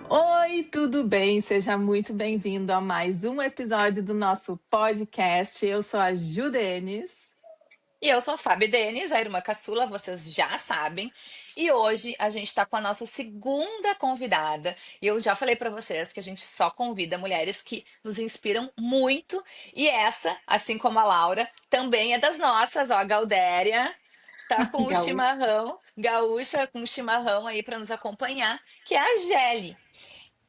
Oi, tudo bem? Seja muito bem-vindo a mais um episódio do nosso podcast. Eu sou a Ju Denis. E eu sou a Fábio Denis, a irmã caçula, vocês já sabem. E hoje a gente está com a nossa segunda convidada. E eu já falei para vocês que a gente só convida mulheres que nos inspiram muito. E essa, assim como a Laura, também é das nossas, ó, a Galdéria. Tá com o Gaúcho. chimarrão, gaúcha com o chimarrão aí para nos acompanhar, que é a Gelli.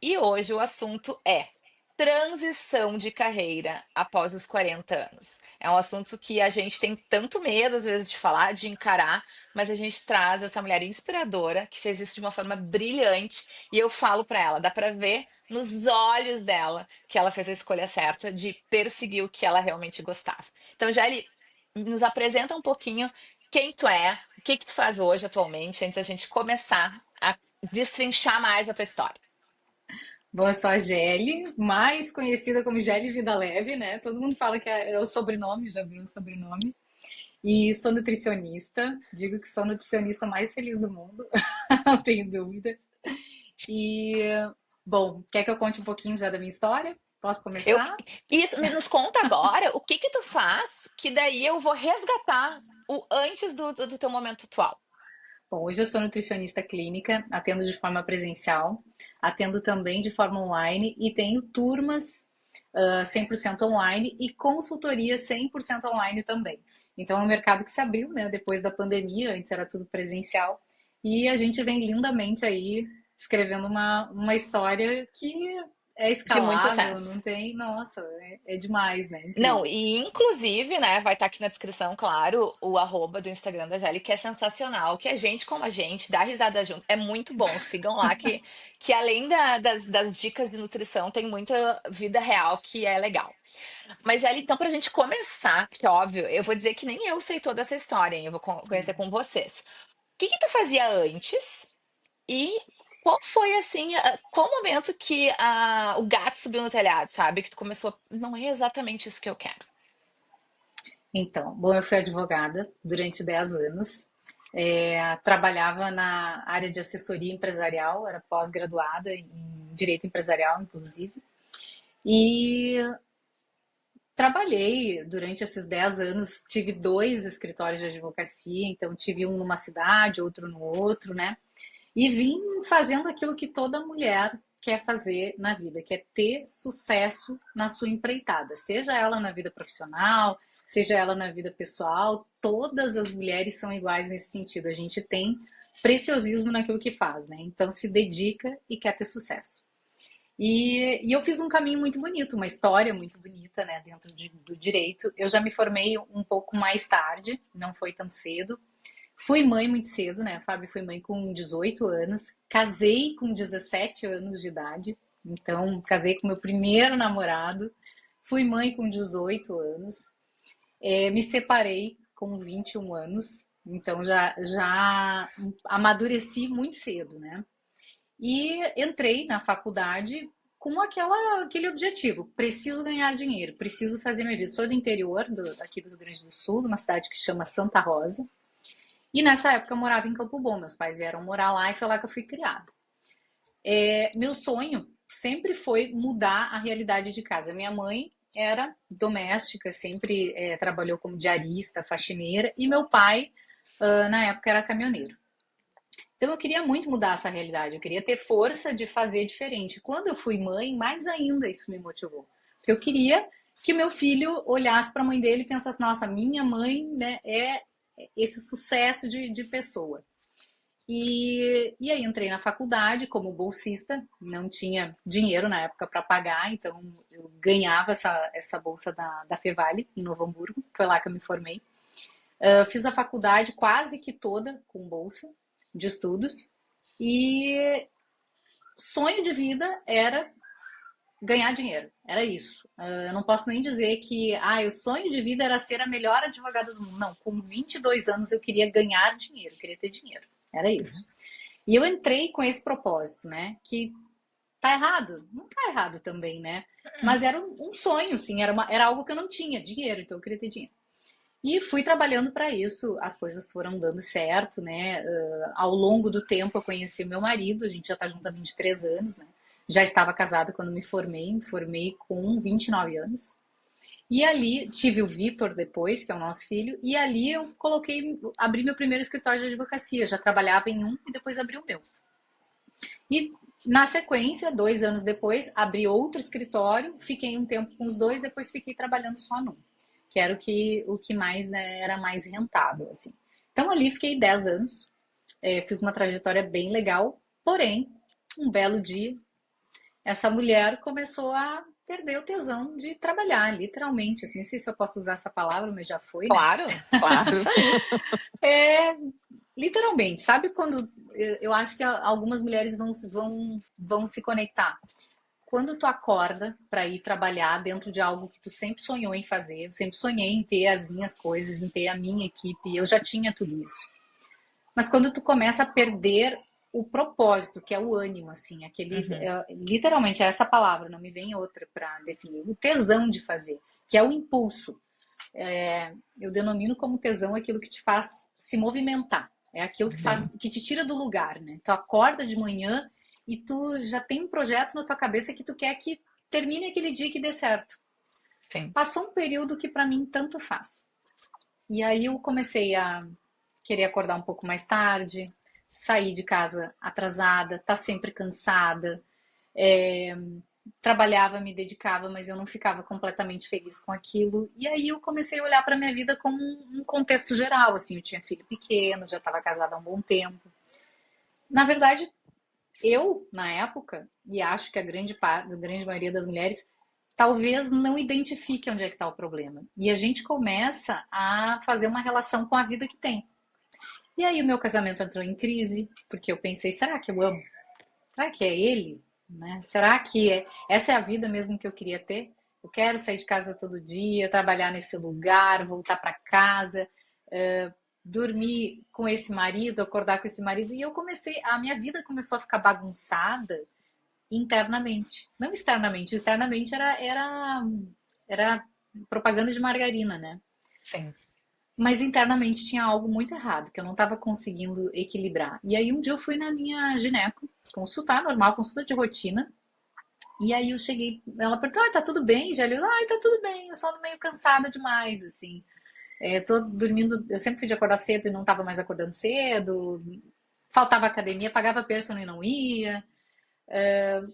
E hoje o assunto é transição de carreira após os 40 anos. É um assunto que a gente tem tanto medo, às vezes, de falar, de encarar, mas a gente traz essa mulher inspiradora que fez isso de uma forma brilhante. E eu falo para ela, dá para ver nos olhos dela que ela fez a escolha certa de perseguir o que ela realmente gostava. Então, Jaeli, nos apresenta um pouquinho quem tu é, o que que tu faz hoje atualmente, antes da gente começar a destrinchar mais a tua história. Bom, eu sou a Gelli, mais conhecida como Gelli Vida Leve, né? Todo mundo fala que é o sobrenome, já viu o sobrenome. E sou nutricionista, digo que sou a nutricionista mais feliz do mundo, não tenho dúvidas. E, bom, quer que eu conte um pouquinho já da minha história? Posso Eu, começar? isso, nos conta agora o que que tu faz, que daí eu vou resgatar o antes do teu momento atual. Bom, hoje eu sou nutricionista clínica, atendo de forma presencial, atendo também de forma online e tenho turmas 100% online e consultoria 100% online também. Então é um mercado que se abriu, né, depois da pandemia, antes era tudo presencial, e a gente vem lindamente aí escrevendo uma história que é De muito escalável, sucesso. não tem, nossa, é demais, né? Não, Incrível. e inclusive, né, vai estar aqui na descrição, claro, o arroba do Instagram da Gelli, que é sensacional, que é gente como a gente, dá risada junto. É muito bom, sigam lá, que além das dicas de nutrição, tem muita vida real que é legal. Mas, Gelli, então, pra gente começar, porque óbvio, eu vou dizer que nem eu sei toda essa história, hein? Eu vou conhecer com vocês. O que que tu fazia antes e qual foi assim, qual o momento que o gato subiu no telhado, sabe? Que tu começou, não é exatamente isso que eu quero. Então, bom, eu fui advogada durante 10 anos. Trabalhava na área de assessoria empresarial, era pós-graduada em direito empresarial, inclusive. E trabalhei durante esses 10 anos, tive dois escritórios de advocacia, então tive um numa cidade, outro no outro, né? E vim fazendo aquilo que toda mulher quer fazer na vida, que é ter sucesso na sua empreitada, seja ela na vida profissional, seja ela na vida pessoal, todas as mulheres são iguais nesse sentido. A gente tem preciosismo naquilo que faz, né? Então se dedica e quer ter sucesso. E eu fiz um caminho muito bonito, uma história muito bonita, né, dentro do direito. Eu já me formei um pouco mais tarde, não foi tão cedo. Fui mãe muito cedo, né, Fábio? Fui mãe com 18 anos, casei com 17 anos de idade, então casei com meu primeiro namorado, fui mãe com 18 anos, me separei com 21 anos, então já amadureci muito cedo, né? E entrei na faculdade com aquele objetivo: preciso ganhar dinheiro, preciso fazer minha vida. Sou do interior, aqui do Rio Grande do Sul, de uma cidade que chama Santa Rosa. E nessa época eu morava em Campo Bom, meus pais vieram morar lá e foi lá que eu fui criada. Meu sonho sempre foi mudar a realidade de casa. Minha mãe era doméstica, sempre trabalhou como diarista, faxineira, e meu pai, na época, era caminhoneiro. Então eu queria muito mudar essa realidade, eu queria ter força de fazer diferente. Quando eu fui mãe, mais ainda isso me motivou. Porque eu queria que meu filho olhasse para a mãe dele e pensasse: nossa, minha mãe, né, é esse sucesso de pessoa. E aí entrei na faculdade como bolsista, não tinha dinheiro na época para pagar, então eu ganhava essa bolsa da Fevale, em Novo Hamburgo, foi lá que eu me formei. Fiz a faculdade quase que toda com bolsa de estudos e sonho de vida era ganhar dinheiro, era isso. Eu não posso nem dizer que o sonho de vida era ser a melhor advogada do mundo. Não, com 22 anos eu queria ganhar dinheiro, eu queria ter dinheiro, era isso. E eu entrei com esse propósito, né? Que tá errado, não tá errado também, né? Mas era um sonho, assim, era algo que eu não tinha, dinheiro, então eu queria ter dinheiro. E fui trabalhando para isso, as coisas foram dando certo, né? Ao longo do tempo eu conheci o meu marido, a gente já está junto há 23 anos, né? Já estava casada quando me formei com 29 anos. E ali tive o Vitor depois, que é o nosso filho, e ali eu abri meu primeiro escritório de advocacia. Já trabalhava em um e depois abri o meu. E na sequência, 2 anos depois, abri outro escritório, fiquei um tempo com os dois, depois fiquei trabalhando só num, que era o que mais, né, era mais rentável, assim. Então ali fiquei 10 anos, fiz uma trajetória bem legal, porém, um belo dia, essa mulher começou a perder o tesão de trabalhar, literalmente, assim, não sei se eu posso usar essa palavra, mas já foi, né? Claro, Claro. isso aí. É, literalmente, sabe quando eu acho que algumas mulheres vão se conectar. Quando tu acorda para ir trabalhar dentro de algo que tu sempre sonhou em fazer, eu sempre sonhei em ter as minhas coisas, em ter a minha equipe, eu já tinha tudo isso. Mas quando tu começa a perder o propósito, que é o ânimo, assim, Uhum. literalmente é essa palavra, não me vem outra para definir, o tesão de fazer, que é o impulso. Eu denomino como tesão aquilo que te faz se movimentar. É aquilo Sim. que te tira do lugar, né? Tu acorda de manhã e tu já tem um projeto na tua cabeça que tu quer que termine aquele dia que dê certo. Sim. Passou um período que para mim tanto faz. E aí eu comecei a querer acordar um pouco mais tarde, sair de casa atrasada, tá sempre cansada, é, trabalhava, me dedicava, mas eu não ficava completamente feliz com aquilo. E aí eu comecei a olhar para minha vida como um contexto geral, assim, eu tinha filho pequeno, já estava casada há um bom tempo. Na verdade, eu, na época, e acho que a grande maioria das mulheres, talvez não identifique onde é que está o problema. E a gente começa a fazer uma relação com a vida que tem. E aí o meu casamento entrou em crise, porque eu pensei, será que eu amo? Será que é ele? Né? Será que essa é a vida mesmo que eu queria ter? Eu quero sair de casa todo dia, trabalhar nesse lugar, voltar para casa, dormir com esse marido, acordar com esse marido. E a minha vida começou a ficar bagunçada internamente. Não externamente. Externamente era propaganda de margarina, né? Sim. Mas internamente tinha algo muito errado, que eu não estava conseguindo equilibrar. E aí um dia eu fui na minha gineco, consultar normal, consulta de rotina. E aí eu cheguei, ela perguntou, tá tudo bem, Gélia? Tá tudo bem, eu só ando meio cansada demais, assim. Tô dormindo, eu sempre fui de acordar cedo e não estava mais acordando cedo. Faltava academia, pagava personal e não ia.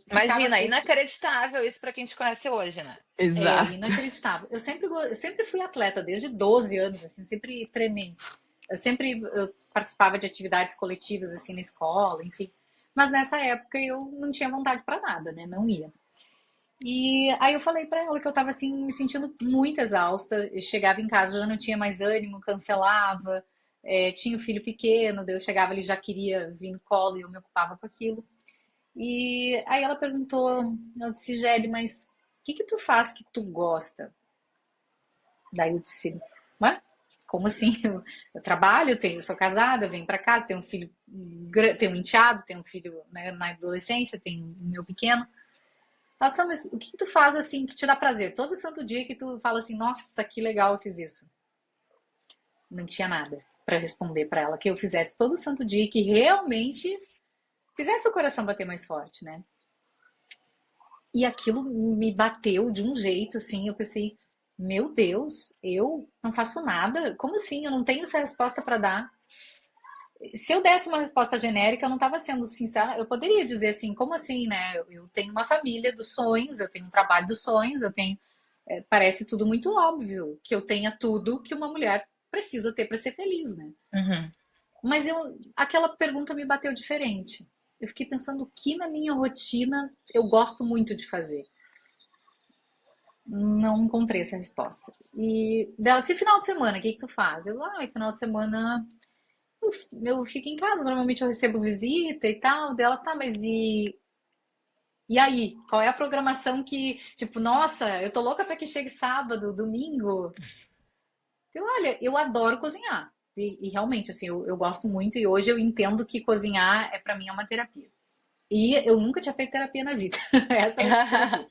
Ficava Imagina, inacreditável isso para quem te conhece hoje, né? Exato. inacreditável. Eu sempre fui atleta, desde 12 anos, assim, sempre treinei. Eu sempre participava de atividades coletivas, assim, na escola, enfim. Mas nessa época eu não tinha vontade para nada, né? Não ia. E aí eu falei para ela que eu tava, assim, me sentindo muito exausta. Eu chegava em casa, já não tinha mais ânimo, cancelava. Tinha um filho pequeno, daí eu chegava, ele já queria vir no colo e eu me ocupava com aquilo. E aí ela perguntou, ela disse, Gelli, mas o que que tu faz que tu gosta? Daí eu disse, ué? Como assim? Eu trabalho, sou casada, eu venho para casa, tenho um filho, tenho um enteado, tenho um filho, né, na adolescência, tenho o meu pequeno. Ela disse, mas o que que tu faz assim que te dá prazer? Todo santo dia que tu fala assim, nossa, que legal eu fiz isso. Não tinha nada para responder para ela que eu fizesse todo santo dia que realmente fizesse o coração bater mais forte, né? E aquilo me bateu de um jeito, assim, eu pensei, meu Deus, eu não faço nada? Como assim? Eu não tenho essa resposta para dar. Se eu desse uma resposta genérica, eu não estava sendo sincera. Eu poderia dizer assim, como assim, né? Eu tenho uma família dos sonhos, eu tenho um trabalho dos sonhos, eu tenho. Parece tudo muito óbvio que eu tenha tudo que uma mulher precisa ter para ser feliz, né? Uhum. Mas aquela pergunta me bateu diferente. Eu fiquei pensando o que na minha rotina eu gosto muito de fazer. Não encontrei essa resposta. E dela disse, final de semana, o que que tu faz? Final de semana eu fico em casa, normalmente eu recebo visita e tal. Dela, tá, mas e aí? Qual é a programação que, tipo, nossa, eu tô louca pra que chegue sábado, domingo? Então, olha, eu adoro cozinhar. E realmente, assim, eu gosto muito e hoje eu entendo que cozinhar pra mim é uma terapia. E eu nunca tinha feito terapia na vida. Essa vai ser terapia.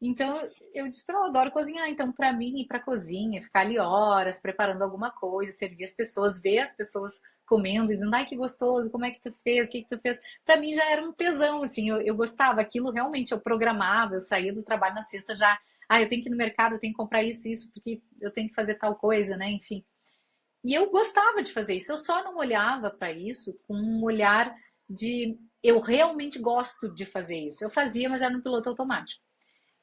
Então eu disse pra ela, eu adoro cozinhar, então pra mim ir pra cozinha, ficar ali horas preparando alguma coisa, servir as pessoas, ver as pessoas comendo, dizendo, ai que gostoso, como é que tu fez, o que que tu fez? Pra mim já era um tesão, assim, eu gostava, aquilo realmente eu programava, eu saía do trabalho na sexta já, eu tenho que ir no mercado, eu tenho que comprar isso, porque eu tenho que fazer tal coisa, né, enfim. E eu gostava de fazer isso, eu só não olhava pra isso com um olhar de eu realmente gosto de fazer isso. Eu fazia, mas era no piloto automático.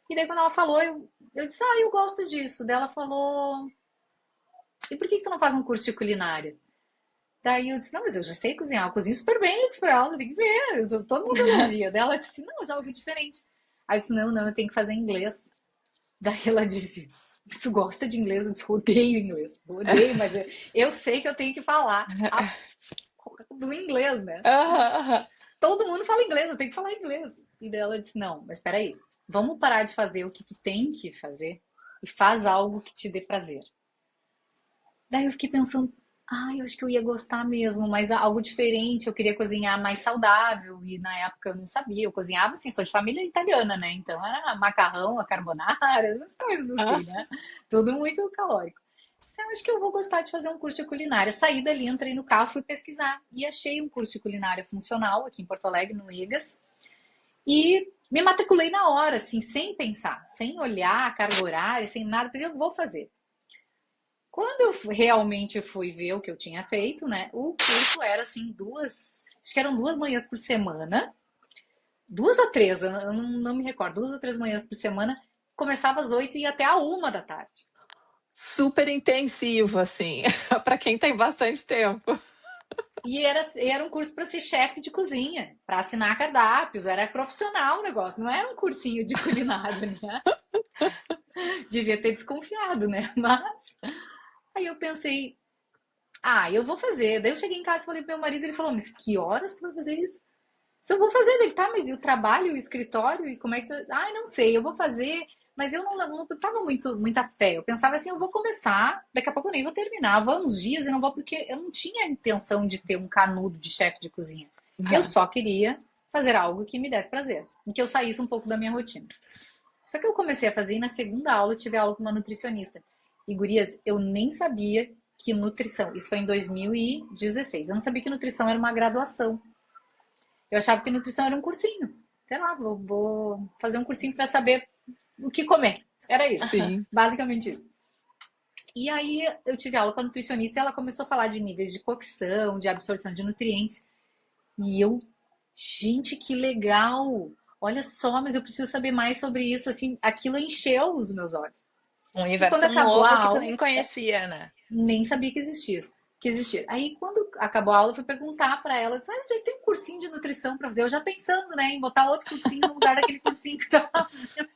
E daí quando ela falou, eu disse, eu gosto disso. Daí ela falou, e por que que tu não faz um curso de culinária? Daí eu disse, não, mas eu já sei cozinhar, eu cozinho super bem, eu disse pra ela, tem que ver, todo mundo elogia. Daí ela disse, não, mas é algo diferente. Aí eu disse, não, não, eu tenho que fazer inglês. Daí ela disse, tu gosta de inglês? Eu disse, odeio inglês, odeio, mas eu sei que eu tenho que falar do inglês, né? Aham. Todo mundo fala inglês, eu tenho que falar inglês. E daí ela disse, não, mas peraí, vamos parar de fazer o que tu tem que fazer e faz algo que te dê prazer. Daí eu fiquei pensando, eu acho que eu ia gostar mesmo, mas algo diferente, eu queria cozinhar mais saudável, e na época eu não sabia, eu cozinhava assim, sou de família italiana, né? Então era macarrão, a carbonara, essas coisas Ah, assim, né? Tudo muito calórico. Eu acho que eu vou gostar de fazer um curso de culinária. Saí dali, entrei no carro, fui pesquisar e achei um curso de culinária funcional aqui em Porto Alegre, no IGAS, e me matriculei na hora, assim, sem pensar, sem olhar a carga horária, sem nada, pensei, eu vou fazer. Quando eu realmente fui ver o que eu tinha feito, né? O curso era assim, acho que eram 2 manhãs por semana, 2 ou 3, eu não me recordo, 2 ou 3 manhãs por semana, começava às 8 e ia até a 1 da tarde. super intensivo, assim, para quem tem bastante tempo. E era um curso para ser chefe de cozinha, para assinar cardápios, era profissional o negócio, não era um cursinho de culinária, né? Devia ter desconfiado, né? Mas aí eu pensei, eu vou fazer. Daí eu cheguei em casa e falei pro meu marido, ele falou, mas que horas tu vai fazer isso? Se eu vou fazer, ele, tá, mas e o trabalho, o escritório, e como é que tu... não sei, eu vou fazer, mas eu não tava muita fé. Eu pensava assim, eu vou começar, daqui a pouco eu nem vou terminar. Vou uns dias e não vou, porque eu não tinha a intenção de ter um canudo de chefe de cozinha. Eu só queria fazer algo que me desse prazer, em que eu saísse um pouco da minha rotina. Só que eu comecei a fazer e na segunda aula eu tive aula com uma nutricionista. E gurias, eu nem sabia que nutrição, isso foi em 2016, eu não sabia que nutrição era uma graduação. Eu achava que nutrição era um cursinho. Sei lá, vou fazer um cursinho para saber o que comer. Era isso, Sim. basicamente isso. E aí eu tive aula com a nutricionista e ela começou a falar de níveis de cocção, de absorção de nutrientes. E eu, gente, que legal! Olha só, mas eu preciso saber mais sobre isso. Assim, aquilo encheu os meus olhos. Um E quando universo acabou a novo que tu aula, nem conhecia, né? nem sabia que existia. Aí, quando acabou a aula, eu fui perguntar para ela, disse, onde é que tem um cursinho de nutrição para fazer? Eu já pensando, né, em botar outro cursinho no lugar daquele cursinho que tava fazendo.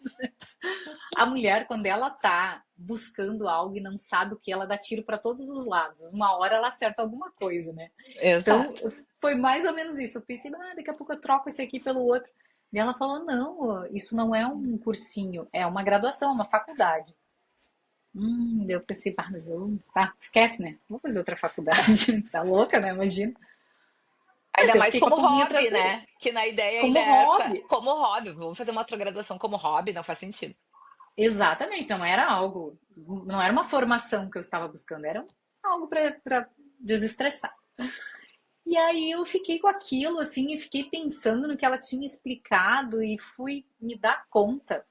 A mulher, quando ela tá buscando algo e não sabe o que, ela dá tiro para todos os lados. Uma hora ela acerta alguma coisa, né? Então, Exato. foi mais ou menos isso. Eu pensei, daqui a pouco eu troco esse aqui pelo outro. E ela falou, não, isso não é um cursinho, é uma graduação, é uma faculdade. Daí eu pensei, mas esquece, né? Vou fazer outra faculdade. Tá louca, né? Imagina. Mas Ainda eu mais fiquei com a como pulguinha atrás hobby, da orelha. né? Que na ideia ainda Como era hobby. como hobby. Vamos fazer uma outra graduação como hobby, não faz sentido. Exatamente, não era algo, não era uma formação que eu estava buscando, era algo para desestressar. E aí eu fiquei com aquilo, assim, e fiquei pensando no que ela tinha explicado e fui me dar conta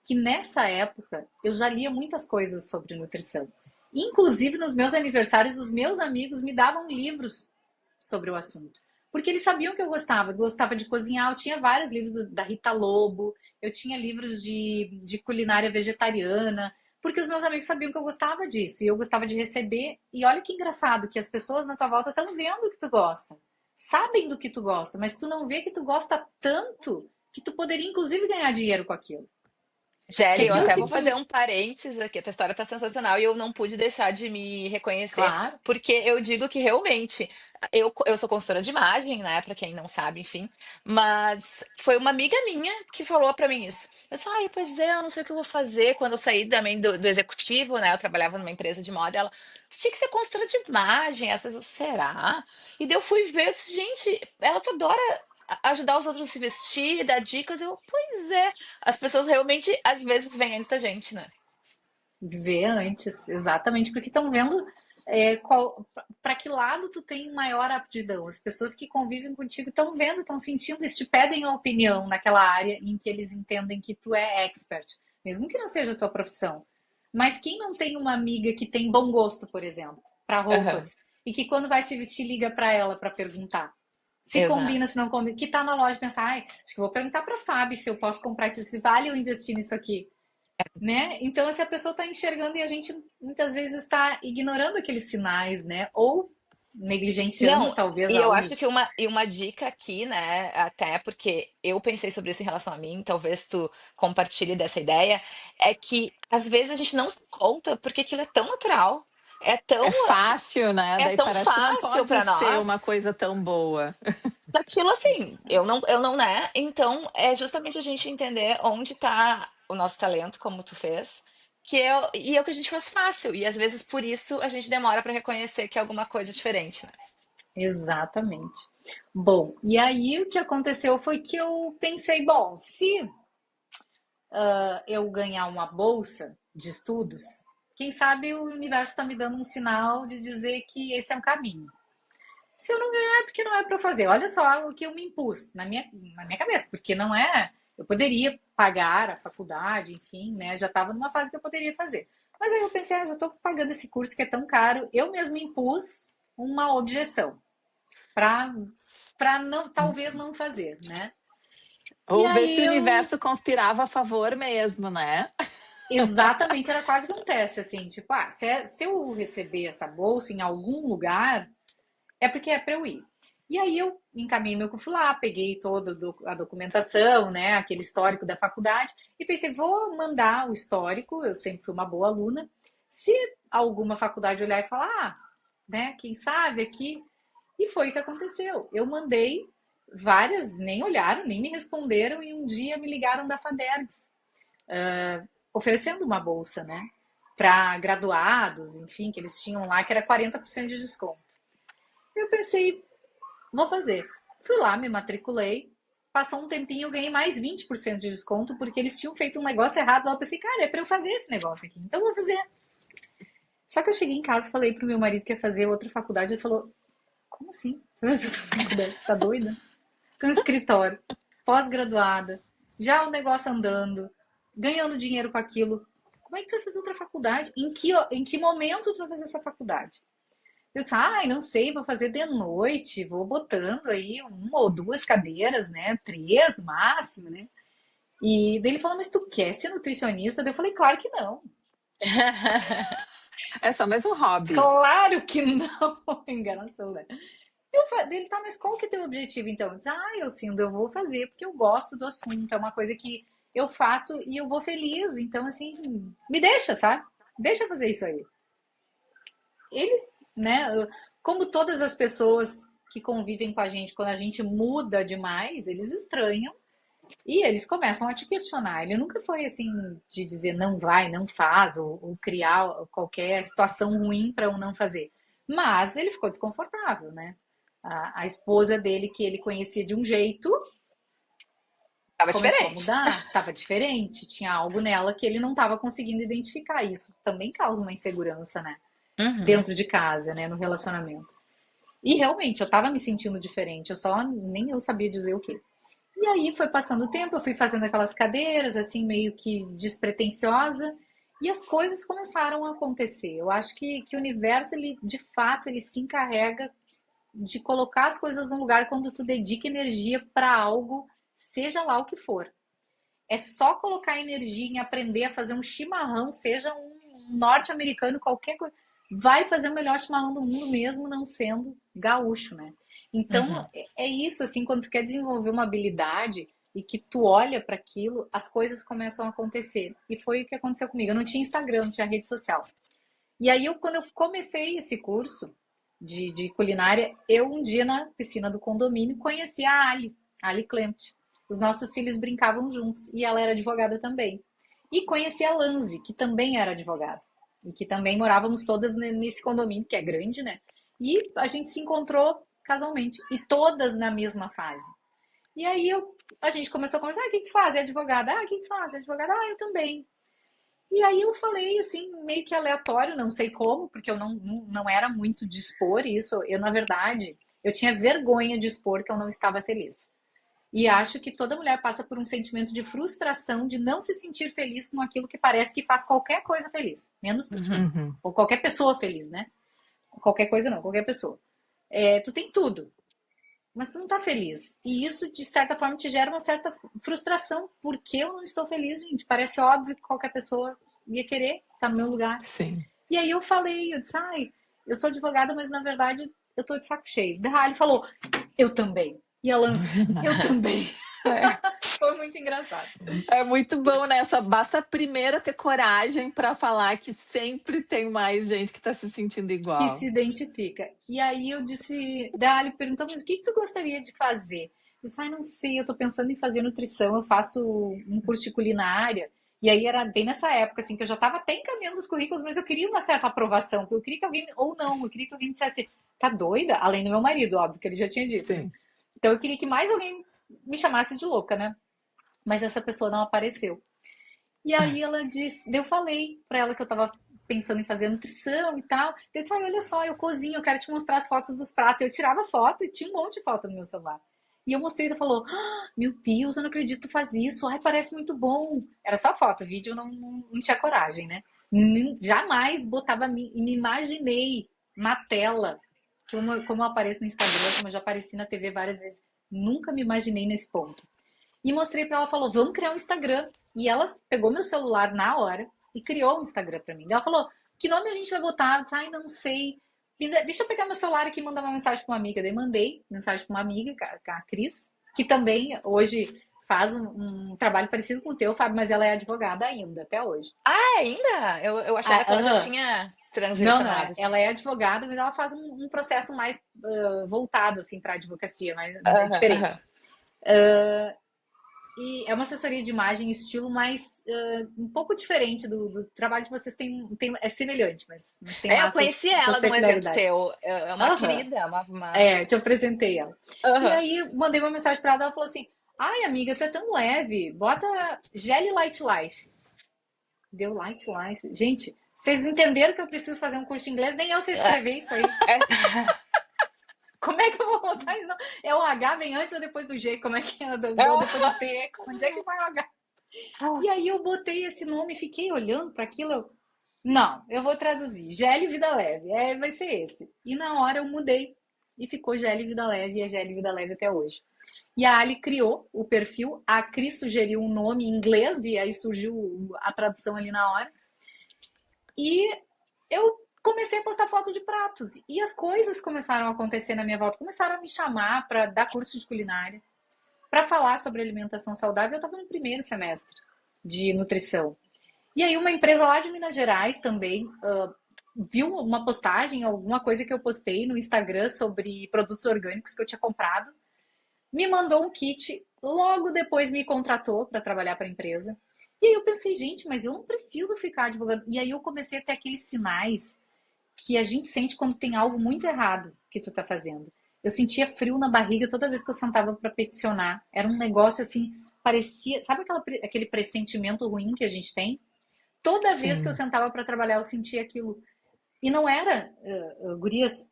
que nessa época eu já lia muitas coisas sobre nutrição. Inclusive nos meus aniversários, os meus amigos me davam livros sobre o assunto. Porque eles sabiam que eu gostava de cozinhar. Eu tinha vários livros da Rita Lobo, eu tinha livros de culinária vegetariana, porque os meus amigos sabiam que eu gostava disso e eu gostava de receber. E olha que engraçado que as pessoas na tua volta estão vendo que tu gosta, sabem do que tu gosta, mas tu não vê que tu gosta tanto que tu poderia inclusive ganhar dinheiro com aquilo. Que Gelli, eu aquilo até que vou tu. fazer um parênteses aqui. A tua história tá sensacional e eu não pude deixar de me reconhecer, Claro. porque eu digo que realmente eu sou consultora de imagem, né? Pra quem não sabe, enfim. Mas foi uma amiga minha que falou pra mim isso. Eu disse, pois é, eu não sei o que eu vou fazer. Quando eu saí também do executivo, né? Eu trabalhava numa empresa de moda. Ela, tu tinha que ser consultora de imagem. Será? E daí eu fui ver, eu disse, gente, ela tu adora. ajudar os outros a se vestir, dar dicas. Pois é, as pessoas realmente às vezes vêm antes da gente, né? Ver antes, exatamente, porque estão vendo para que lado tu tem maior aptidão. As pessoas que convivem contigo estão vendo, estão sentindo isso, te pedem a opinião naquela área em que eles entendem que tu é expert, mesmo que não seja a tua profissão. Mas quem não tem uma amiga que tem bom gosto, por exemplo, para Aham, roupas, e que quando vai se vestir liga para ela para perguntar se combina, se exato. não combina, que tá na loja e pensa, ai, acho que vou perguntar para Fábio se eu posso comprar isso, se vale eu investir nisso aqui, né? Então, se a pessoa está enxergando e a gente muitas vezes está ignorando aqueles sinais, né? Ou negligenciando Não, talvez e eu algo. acho que uma dica aqui, né, até porque eu pensei sobre isso em relação a mim, talvez tu compartilhe dessa ideia, é que às vezes a gente não se conta porque aquilo é tão natural, é tão, É fácil, né? é Daí tão parece que não fácil pode para ser nós, uma coisa tão boa. daquilo assim, eu não, né? Então é justamente a gente entender onde tá o nosso talento, como tu fez, e é o que a gente faz fácil, e às vezes por isso a gente demora para reconhecer que é alguma coisa diferente, né? Exatamente. Bom, e aí o que aconteceu foi que eu pensei, bom, se eu ganhar uma bolsa de estudos, quem sabe o universo está me dando um sinal de dizer que esse é um caminho. Se eu não ganhar, é porque não é para fazer. Olha só o que eu me impus na minha cabeça, porque não é. Eu poderia pagar a faculdade, enfim, né? Já estava numa fase que eu poderia fazer. Mas aí eu pensei, já estou pagando esse curso que é tão caro. Eu mesmo impus uma objeção para não, talvez não fazer, né? E Ou ver se aí o eu universo conspirava a favor mesmo, né? exatamente era quase que um teste, assim, tipo, se eu receber essa bolsa em algum lugar, é porque é para eu ir. E aí eu encaminhei meu currículo lá, peguei toda a documentação, né, aquele histórico da faculdade, e pensei, vou mandar o histórico, eu sempre fui uma boa aluna. Se alguma faculdade olhar e falar, né, quem sabe aqui. E foi o que aconteceu. Eu mandei várias, nem olharam, nem me responderam, e um dia me ligaram da Fadergs, oferecendo uma bolsa, né, para graduados, enfim, que eles tinham lá, que era 40% de desconto. Eu pensei, vou fazer. Fui lá, me matriculei. Passou um tempinho, eu ganhei mais 20% de desconto, porque eles tinham feito um negócio errado lá. Eu pensei, cara, é pra eu fazer esse negócio aqui, então eu vou fazer. Só que eu cheguei em casa e falei pro meu marido que ia fazer outra faculdade. Ele falou, como assim? Você vai fazer outra faculdade? Tá doida? Com um escritório, pós-graduada, já o negócio andando, ganhando dinheiro com aquilo. Como é que você vai fazer outra faculdade? Em que momento tu vai fazer essa faculdade? Eu disse, não sei, vou fazer de noite, vou botando aí uma ou duas cadeiras, né? Três no máximo, né? E daí ele falou, mas tu quer ser nutricionista? Daí eu falei, claro que não. É só mais um hobby. Claro que não. Enganação, né? Dele, tá, mas qual que é teu objetivo então? Eu disse, eu sim, eu vou fazer, porque eu gosto do assunto, é uma coisa que eu faço e eu vou feliz. Então, assim, me deixa, sabe? Deixa eu fazer isso aí. Ele, né, como todas as pessoas que convivem com a gente, quando a gente muda demais, eles estranham e eles começam a te questionar. Ele nunca foi assim de dizer não vai, não faz, ou criar qualquer situação ruim para o não fazer. Mas ele ficou desconfortável, né? A esposa dele, que ele conhecia de um jeito, Tava começou a diferente. mudar, estava diferente, tinha algo nela que ele não estava conseguindo identificar. Isso também causa uma insegurança, né? Uhum. Dentro de casa, né? No relacionamento. E realmente, eu tava me sentindo diferente, eu só nem eu sabia dizer o quê. E aí foi passando o tempo, eu fui fazendo aquelas cadeiras, assim, meio que despretensiosa, e as coisas começaram a acontecer. Eu acho que o universo, ele, de fato, ele se encarrega de colocar as coisas no lugar quando tu dedica energia para algo, seja lá o que for. É só colocar energia em aprender a fazer um chimarrão, seja um norte-americano, qualquer coisa. Vai fazer o melhor chimarrão do mundo mesmo não sendo gaúcho, né? Então, Uhum. é isso, assim, quando tu quer desenvolver uma habilidade e que tu olha para aquilo, as coisas começam a acontecer. E foi o que aconteceu comigo. Eu não tinha Instagram, não tinha rede social. E aí, quando eu comecei esse curso de culinária, eu um dia na piscina do condomínio conheci a Ali Klempt. Os nossos filhos brincavam juntos e ela era advogada também. E conheci a Lanzi, que também era advogada. E que também morávamos todas nesse condomínio, que é grande, né? E a gente se encontrou casualmente. E todas na mesma fase. E aí a gente começou a conversar, o que tu faz? É advogada? O que tu faz? É advogada? Eu também. E aí eu falei assim, meio que aleatório, não sei como, porque eu não era muito de expor isso. Eu, na verdade, eu tinha vergonha de expor que eu não estava feliz. E acho que toda mulher passa por um sentimento de frustração de não se sentir feliz com aquilo que parece que faz qualquer coisa feliz, menos tu. Uhum. Ou qualquer pessoa feliz, né? Qualquer coisa não, qualquer pessoa. Tu tem tudo, mas tu não tá feliz. E isso, de certa forma, te gera uma certa frustração. Por que eu não estou feliz, gente? Parece óbvio que qualquer pessoa ia querer estar no meu lugar. Sim. E aí eu disse, eu sou advogada, mas na verdade eu tô de saco cheio. Daí ele falou, eu também. E a Lança, eu também. Foi muito engraçado. É muito bom, né? Só basta primeiro ter coragem para falar que sempre tem mais gente que tá se sentindo Que igual. se identifica. E aí eu disse, daí ele perguntou, mas o que tu gostaria de fazer? Eu disse, não sei, eu tô pensando em fazer nutrição, eu faço um curso de culinária. E aí era bem nessa época, assim, que eu já estava até encaminhando os currículos, mas eu queria uma certa aprovação. Eu queria que alguém, ou não, eu queria que alguém dissesse, tá doida? Além do meu marido, óbvio, que ele já tinha dito, né? Sim. Então eu queria que mais alguém me chamasse de louca, né? Mas essa pessoa não apareceu. E aí ela disse, eu falei pra ela que eu tava pensando em fazer nutrição e tal. Eu disse, olha só, eu cozinho, eu quero te mostrar as fotos dos pratos. Eu tirava foto e tinha um monte de foto no meu celular. E eu mostrei e ela falou, meu Deus, eu não acredito que tu faz isso. Parece muito bom. Era só foto, vídeo eu não tinha coragem, né? Jamais botava, me imaginei na tela, como eu apareço no Instagram, como eu já apareci na TV várias vezes. Nunca me imaginei nesse ponto. E mostrei pra ela, falou, vamos criar um Instagram. E ela pegou meu celular na hora e criou um Instagram pra mim. Ela falou, que nome a gente vai botar? Eu disse, não sei. Deixa eu pegar meu celular aqui e mandar uma mensagem pra uma amiga. Daí mandei mensagem pra uma amiga, a Cris, que também hoje faz um trabalho parecido com o teu, Fábio, mas ela é advogada ainda, até hoje. Ainda? Eu achava que ela já tinha Não, transicionado. ela é advogada, mas ela faz um processo mais voltado assim para advocacia, mas é Aham, aham. diferente. E é uma assessoria de imagem estilo mais um pouco diferente do trabalho que vocês têm, é semelhante, mas tem lá Eu as suas, conheci suas ela num evento peculiaridades. teu. É uma Aham. querida, uma... Te apresentei ela. E Aham. aí mandei uma mensagem para ela, ela falou assim: ai, amiga, tu é tão leve, bota Jelly Light Life. Deu Light Life. Gente, vocês entenderam que eu preciso fazer um curso de inglês? Nem eu sei escrever isso aí. É, Como é que eu vou botar isso? É o H vem antes ou depois do G? Como é que é? Depois do T? Onde é que vai o H? E aí eu botei esse nome e fiquei olhando para aquilo. Não, eu vou traduzir. GL Vida Leve. Vai ser esse. E na hora eu mudei. E ficou GL Vida Leve e é GL Vida Leve até hoje. E a Ali criou o perfil. A Cris sugeriu um nome em inglês e aí surgiu a tradução ali na hora. E eu comecei a postar foto de pratos. E as coisas começaram a acontecer na minha volta. Começaram a me chamar para dar curso de culinária, para falar sobre alimentação saudável. Eu estava no primeiro semestre de nutrição. E aí uma empresa lá de Minas Gerais também viu uma postagem, alguma coisa que eu postei no Instagram sobre produtos orgânicos que eu tinha comprado, me mandou um kit, logo depois me contratou para trabalhar para a empresa. E aí eu pensei, gente, mas eu não preciso ficar advogando. E aí eu comecei a ter aqueles sinais que a gente sente quando tem algo muito errado que tu tá fazendo. Eu sentia frio na barriga toda vez que eu sentava para peticionar. Era um negócio assim, parecia, sabe aquele pressentimento ruim que a gente tem? Toda vez que eu Sim. sentava para trabalhar, eu sentia aquilo. E não era, gurias,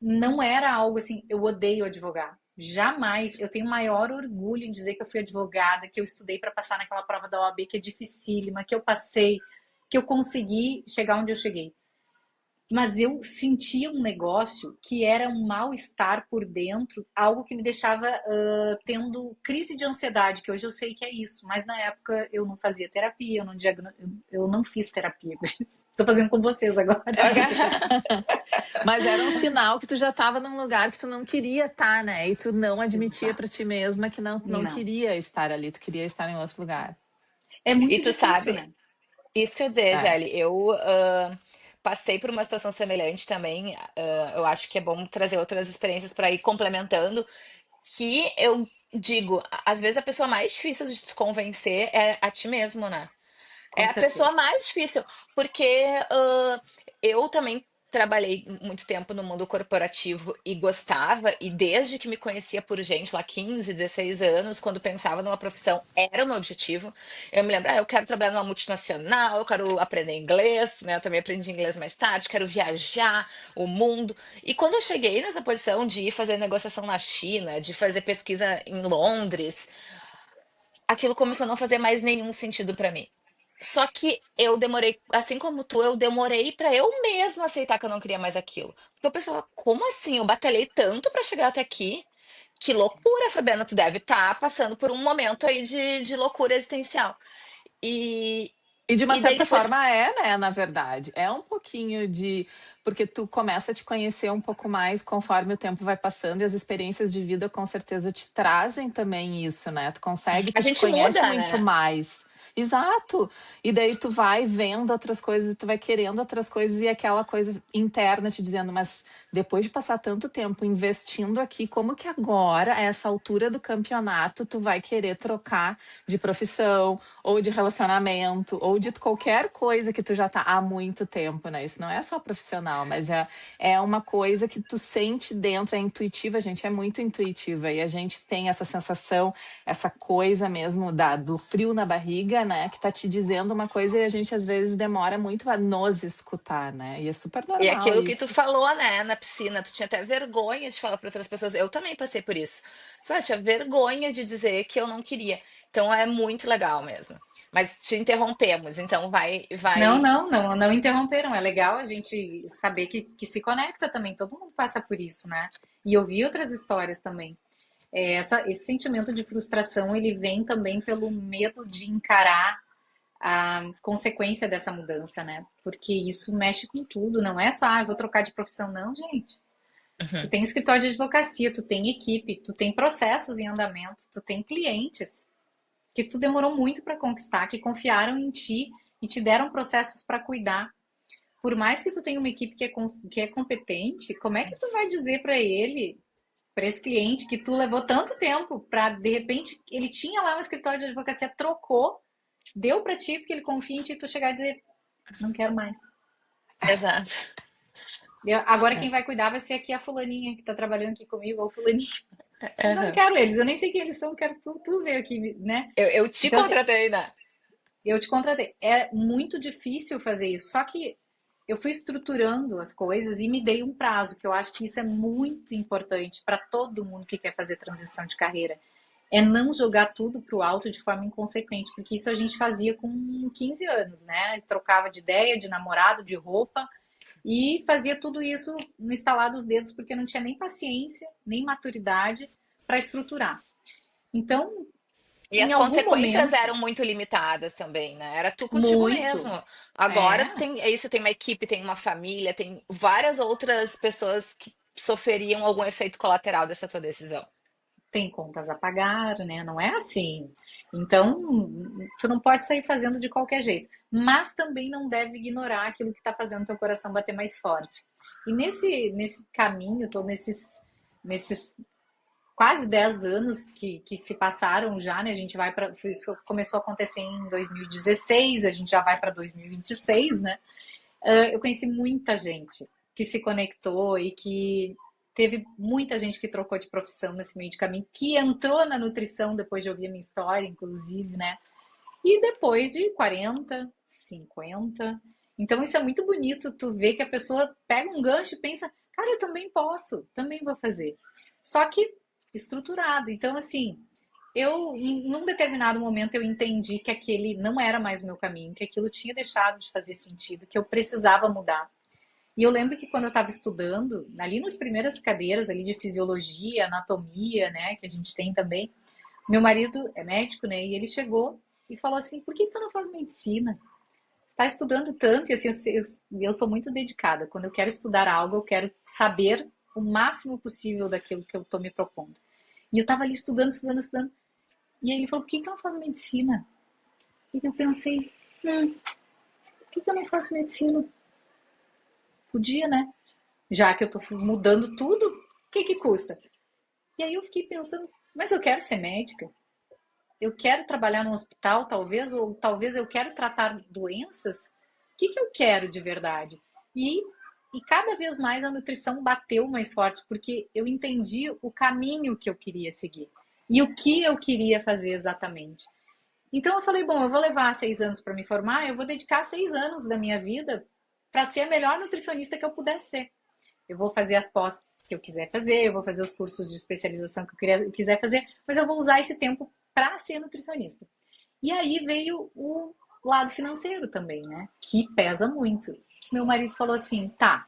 não era algo assim, eu odeio advogar. Jamais. Eu tenho maior orgulho em dizer que eu fui advogada, que eu estudei para passar naquela prova da OAB que é dificílima, que eu passei, que eu consegui chegar onde eu cheguei. Mas eu sentia um negócio que era um mal-estar por dentro, algo que me deixava tendo crise de ansiedade, que hoje eu sei que é isso, mas na época eu não fazia terapia, eu não fiz terapia. Estou fazendo com vocês agora. Mas era um sinal que tu já estava num lugar que tu não queria estar, né? E tu não admitia para Exato. ti mesma que não Não. queria estar ali, tu queria estar em outro lugar. É E muito tu difícil, sabe, né? isso quer dizer, É. Gelli, eu passei por uma situação semelhante também. Eu acho que é bom trazer outras experiências para ir complementando. Que eu digo, às vezes a pessoa mais difícil de te convencer é a ti mesmo, né? É Com a pessoa certeza. mais difícil, porque eu também trabalhei muito tempo no mundo corporativo e gostava, e desde que me conhecia por gente lá 15, 16 anos, quando pensava numa profissão, era o meu objetivo. Eu me lembro, eu quero trabalhar numa multinacional, eu quero aprender inglês, né? Eu também aprendi inglês mais tarde, quero viajar o mundo. E quando eu cheguei nessa posição de ir fazer negociação na China, de fazer pesquisa em Londres, aquilo começou a não fazer mais nenhum sentido pra mim. Só que eu demorei, assim como tu, eu demorei pra eu mesma aceitar que eu não queria mais aquilo. Porque eu pensava, como assim? Eu batalhei tanto pra chegar até aqui. Que loucura, Fabiana, tu deve estar passando por um momento aí de loucura existencial. E, E de uma e daí certa depois forma é, né, na verdade. É um pouquinho de. Porque tu começa a te conhecer um pouco mais conforme o tempo vai passando e as experiências de vida com certeza te trazem também isso, né? Tu consegue, a tu te gente conhece muda, muito né? mais. Exato. E daí tu vai vendo outras coisas, tu vai querendo outras coisas e aquela coisa interna te dizendo, mas depois de passar tanto tempo investindo aqui, como que agora, a essa altura do campeonato, tu vai querer trocar de profissão? Ou de relacionamento, ou de qualquer coisa que tu já tá há muito tempo, né? Isso não é só profissional, mas é uma coisa que tu sente dentro, é intuitiva, a gente é muito intuitiva e a gente tem essa sensação, essa coisa mesmo do frio na barriga, né? Que tá te dizendo uma coisa e a gente às vezes demora muito a nos escutar, né? E é super E normal aquilo que tu isso. falou, né, na piscina, tu tinha até vergonha de falar para outras pessoas. Eu também passei por isso. Só tinha vergonha de dizer que eu não queria. Então é muito legal mesmo. Mas te interrompemos, então Não, vai. não, não, não interromperam. É legal a gente saber que se conecta também. Todo mundo passa por isso, né? E eu vi outras histórias também. Esse sentimento de frustração, ele vem também pelo medo de encarar a consequência dessa mudança, né? Porque isso mexe com tudo, não é só, eu vou trocar de profissão, não, gente. Tu Uhum. tem escritório de advocacia, tu tem equipe, tu tem processos em andamento, tu tem clientes que tu demorou muito para conquistar, que confiaram em ti e te deram processos para cuidar. Por mais que tu tenha uma equipe que é competente, como é que tu vai dizer para ele, para esse cliente, que tu levou tanto tempo para, de repente, ele tinha lá um escritório de advocacia, trocou, deu para ti porque ele confia em ti, tu chegar e dizer, não quero mais. Exato. Agora quem É. vai cuidar vai ser aqui a fulaninha que está trabalhando aqui comigo, ou fulaninho. Mas eu não Uhum. quero eles, eu nem sei quem eles são, quero tu ver aqui, né? Eu te Então, assim, contratei, né? eu te contratei. É muito difícil fazer isso, só que eu fui estruturando as coisas e me dei um prazo, que eu acho que isso é muito importante para todo mundo que quer fazer transição de carreira. É não jogar tudo para o alto de forma inconsequente, porque isso a gente fazia com 15 anos, né? Trocava de ideia, de namorado, de roupa, e fazia tudo isso no estalar dos dedos, porque não tinha nem paciência, nem maturidade para estruturar. Então, E em as algum consequências momento, eram muito limitadas também, né? Era tu contigo mesmo. muito, Agora tu é, tem, é isso, tem uma equipe, tem uma família, tem várias outras pessoas que sofreriam algum efeito colateral dessa tua decisão. tem contas a pagar, né? Não é assim. Então, tu não pode sair fazendo de qualquer jeito. Mas também não deve ignorar aquilo que está fazendo teu coração bater mais forte. E nesse caminho, tô nesses quase 10 anos que se passaram já, né? A gente vai para. Isso começou a acontecer em 2016, a gente já vai para 2026, né? Eu conheci muita gente que se conectou e que teve muita gente que trocou de profissão nesse meio de caminho, que entrou na nutrição depois de ouvir a minha história, inclusive, né? E depois de 40, 50. Então isso é muito bonito, tu vê que a pessoa pega um gancho e pensa, cara, eu também posso, também vou fazer. Só que estruturado. Então, assim, num determinado momento, eu entendi que aquele não era mais o meu caminho, que aquilo tinha deixado de fazer sentido, que eu precisava mudar. E eu lembro que quando eu estava estudando, ali nas primeiras cadeiras ali de fisiologia, anatomia, né, que a gente tem também, meu marido é médico, né, e ele chegou e falou assim, por que tu não faz medicina? Você está estudando tanto, e assim, eu sou muito dedicada. Quando eu quero estudar algo, eu quero saber o máximo possível daquilo que eu estou me propondo. E eu estava ali estudando, estudando, estudando. E aí ele falou, por que tu não faz medicina? E eu pensei, por que eu não faço medicina? Podia, né? Já que eu tô mudando tudo, o que custa? E aí eu fiquei pensando, mas eu quero ser médica? Eu quero trabalhar no hospital, talvez, ou talvez eu quero tratar doenças? O que eu quero de verdade? E E cada vez mais a nutrição bateu mais forte, porque eu entendi o caminho que eu queria seguir e o que eu queria fazer exatamente. Então eu falei, bom, eu vou levar 6 anos para me formar, eu vou dedicar 6 anos da minha vida para ser a melhor nutricionista que eu puder ser. Eu vou fazer as pós que eu quiser fazer, eu vou fazer os cursos de especialização que eu quiser fazer, mas eu vou usar esse tempo para ser nutricionista. E aí veio o lado financeiro também, né? Que pesa muito. Meu marido falou assim, tá,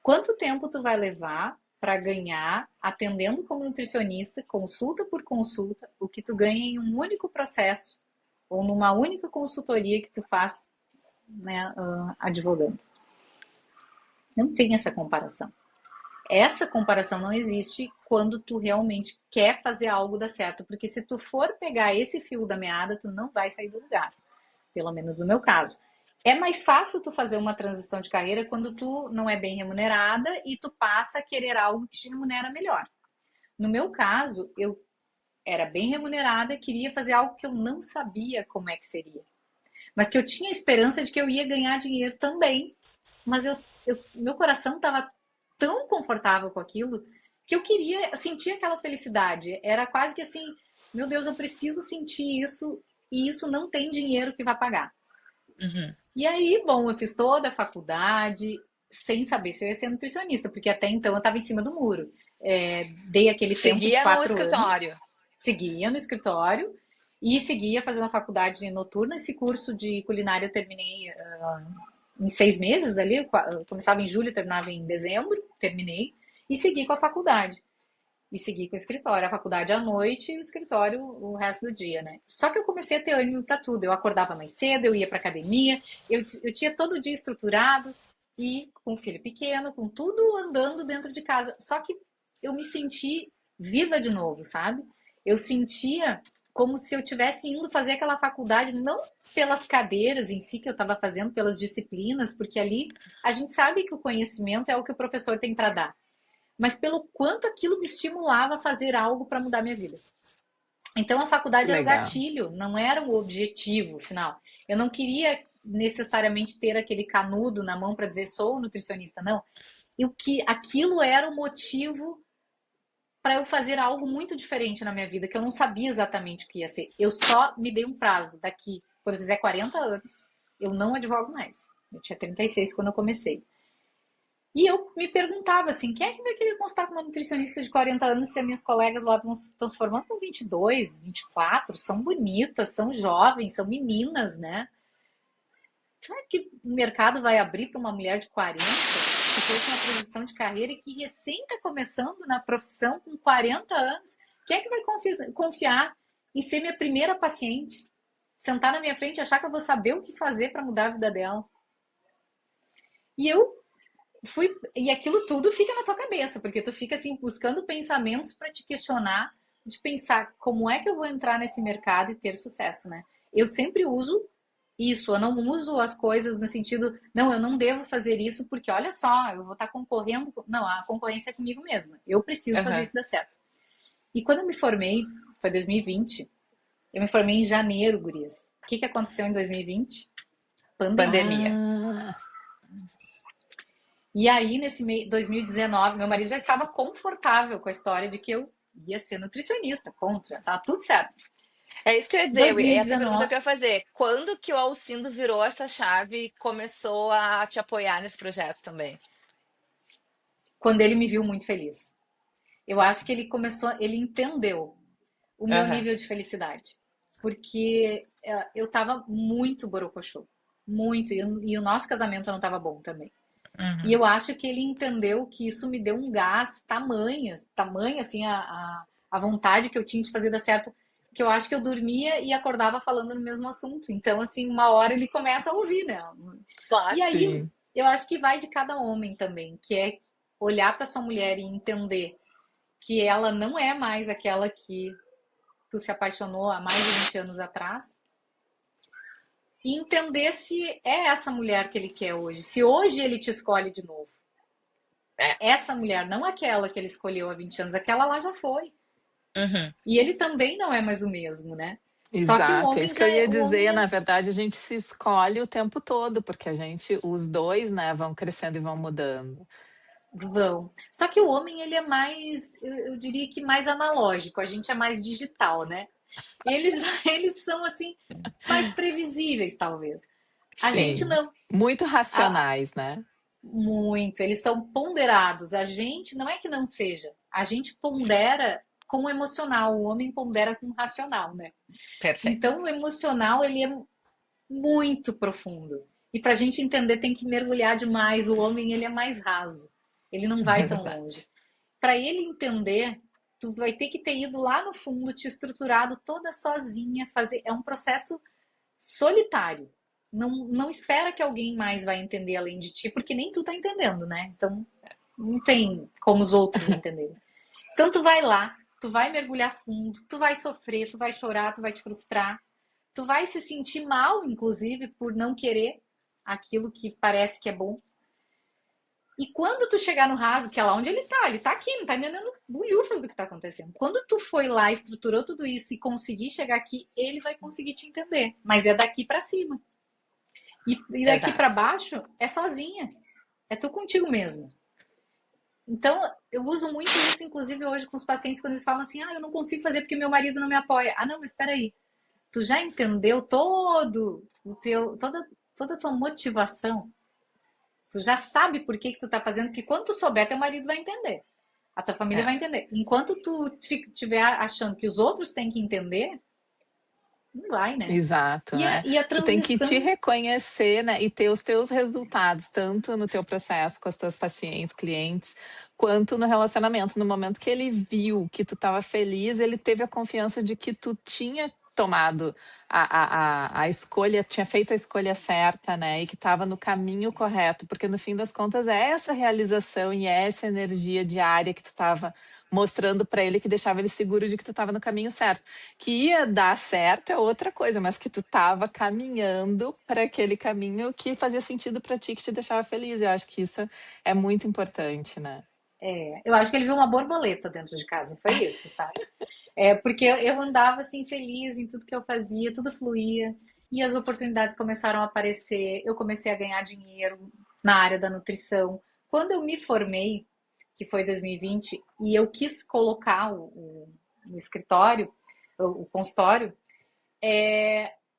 quanto tempo tu vai levar para ganhar, atendendo como nutricionista, consulta por consulta, o que tu ganha em um único processo ou numa única consultoria que tu faz, né, advogando? Não tem essa comparação. Essa comparação não existe quando tu realmente quer fazer algo dar certo, porque se tu for pegar esse fio da meada, tu não vai sair do lugar, pelo menos no meu caso. É mais fácil tu fazer uma transição de carreira quando tu não é bem remunerada e tu passa a querer algo que te remunera melhor. No meu caso, eu era bem remunerada e queria fazer algo que eu não sabia como é que seria, mas que eu tinha esperança de que eu ia ganhar dinheiro também, mas meu coração estava tão confortável com aquilo que eu queria sentir aquela felicidade. Era quase que assim, meu Deus, eu preciso sentir isso e isso não tem dinheiro que vai pagar. Uhum. E aí, bom, eu fiz toda a faculdade sem saber se eu ia ser nutricionista, porque até então eu estava em cima do muro. Dei aquele tempo de Seguia no 4 anos, escritório. seguia no escritório e seguia fazendo a faculdade noturna. Esse curso de culinária eu terminei em 6 meses ali, eu começava em julho, terminava em dezembro, terminei, e segui com a faculdade. E segui com o escritório, a faculdade à noite e o escritório o resto do dia, né? Só que eu comecei a ter ânimo para tudo. Eu acordava mais cedo, eu ia para academia, eu tinha todo o dia estruturado e com o filho pequeno, com tudo andando dentro de casa. Só que eu me senti viva de novo, sabe? Eu sentia como se eu tivesse indo fazer aquela faculdade, não pelas cadeiras em si que eu estava fazendo, pelas disciplinas, porque ali a gente sabe que o conhecimento é o que o professor tem para dar, mas pelo quanto aquilo me estimulava a fazer algo para mudar minha vida. Então a faculdade era o Legal. gatilho, não era o objetivo final. Eu não queria necessariamente ter aquele canudo na mão para dizer sou nutricionista, não. E o que aquilo era o motivo para eu fazer algo muito diferente na minha vida, que eu não sabia exatamente o que ia ser. Eu só me dei um prazo daqui, quando eu fizer 40 anos, eu não advogo mais. Eu tinha 36 quando eu comecei. E eu me perguntava assim, quem é que vai querer consultar com uma nutricionista de 40 anos se as minhas colegas lá estão se formando com 22, 24, são bonitas, são jovens, são meninas, né? Será que o mercado vai abrir para uma mulher de 40, que fez uma transição de carreira e que recém está começando na profissão com 40 anos? Quem é que vai confiar em ser minha primeira paciente? Sentar na minha frente e achar que eu vou saber o que fazer para mudar a vida dela? E eu e aquilo tudo fica na tua cabeça, porque tu fica assim buscando pensamentos para te questionar, de pensar como é que eu vou entrar nesse mercado e ter sucesso, né? Eu sempre uso isso, eu não uso as coisas no sentido, não, eu não devo fazer isso porque olha só, eu vou estar concorrendo, não, a concorrência é comigo mesma. Eu preciso fazer Uhum. isso dar certo. E quando eu me formei, foi 2020, eu me formei em janeiro, gurias. O que aconteceu em 2020? Pandemia. Pandemia. Ah, E aí, nesse 2019, meu marido já estava confortável com a história de que eu ia ser nutricionista, ponto, já tá tudo certo. É isso que eu ia dizer, essa pergunta 2019, que eu ia fazer. Quando que o Alcindo virou essa chave e começou a te apoiar nesse projeto também? quando ele me viu muito feliz. Eu acho que ele entendeu o meu Aham. nível de felicidade. Porque eu tava muito borocochô. Muito. E o nosso casamento não tava bom também. E Uhum. eu acho que ele entendeu que isso me deu um gás tamanha assim, a vontade que eu tinha de fazer dar certo, que eu acho que eu dormia e acordava falando no mesmo assunto. Então, assim, uma hora ele começa a ouvir, né? Claro. E aí, sim. eu acho que vai de cada homem também, que é olhar para sua mulher e entender que ela não é mais aquela que tu se apaixonou há mais de 20 anos atrás, e entender se é essa mulher que ele quer hoje, se hoje ele te escolhe de novo. É. Essa mulher, não aquela que ele escolheu há 20 anos, aquela lá já foi. Uhum. E ele também não é mais o mesmo, né? Só que o Exato, é homem isso que eu já é, ia o homem dizer. é Na verdade, a gente se escolhe o tempo todo, porque a gente, os dois, né, vão crescendo e vão mudando. vão. Só que o homem ele é mais, eu diria que mais analógico, a gente é mais digital, né? Eles eles são assim mais previsíveis, talvez. A gente Sim, não. muito A- racionais, né? Muito, eles são ponderados. A gente não é que não seja, a gente pondera com o emocional, o homem pondera com o racional, né? Perfeito. Então o emocional ele é muito profundo. E para a gente entender tem que mergulhar demais. O homem ele é mais raso, ele não É vai tão longe. verdade. Para ele entender, tu vai ter que ter ido lá no fundo, te estruturado toda sozinha, fazer. É um processo solitário. Não espera que alguém mais vai entender além de ti, porque nem tu tá entendendo, né? Então não tem como os outros entenderem. Então tu vai lá, tu vai mergulhar fundo, tu vai sofrer, tu vai chorar, tu vai te frustrar, tu vai se sentir mal, inclusive, por não querer aquilo que parece que é bom. E quando tu chegar no raso, que é lá onde ele tá aqui, não tá entendendo bulhufas do que tá acontecendo. Quando tu foi lá, estruturou tudo isso e conseguir chegar aqui, ele vai conseguir te entender. Mas é daqui para cima. E daqui para Exato. baixo é sozinha. É tu contigo mesma. Então, eu uso muito isso, inclusive, hoje com os pacientes, quando eles falam assim, eu não consigo fazer porque meu marido não me apoia. Ah, não, mas espera aí. Tu já entendeu toda a tua motivação? Tu já sabe por que que tu tá fazendo, porque quando tu souber, teu marido vai entender. A tua família É, vai entender. Enquanto tu estiver achando que os outros têm que entender, não vai, né? Exato, E a, né? e a Tu tem que te transição reconhecer, né, e ter os teus resultados, tanto no teu processo com as tuas pacientes, clientes, quanto no relacionamento. No momento que ele viu que tu estava feliz, ele teve a confiança de que tu tinha tomado a escolha, tinha feito a escolha certa, né? E que estava no caminho correto, porque no fim das contas é essa realização e é essa energia diária que tu estava mostrando para ele que deixava ele seguro de que tu estava no caminho certo. Que ia dar certo é outra coisa, mas que tu estava caminhando para aquele caminho que fazia sentido para ti, que te deixava feliz. Eu acho que isso é muito importante, né? eu acho que ele viu uma borboleta dentro de casa, foi isso, sabe? Porque eu andava assim feliz em tudo que eu fazia, tudo fluía e as oportunidades começaram a aparecer. Eu comecei a ganhar dinheiro na área da nutrição. Quando eu me formei, que foi 2020, e eu quis colocar o escritório, o consultório,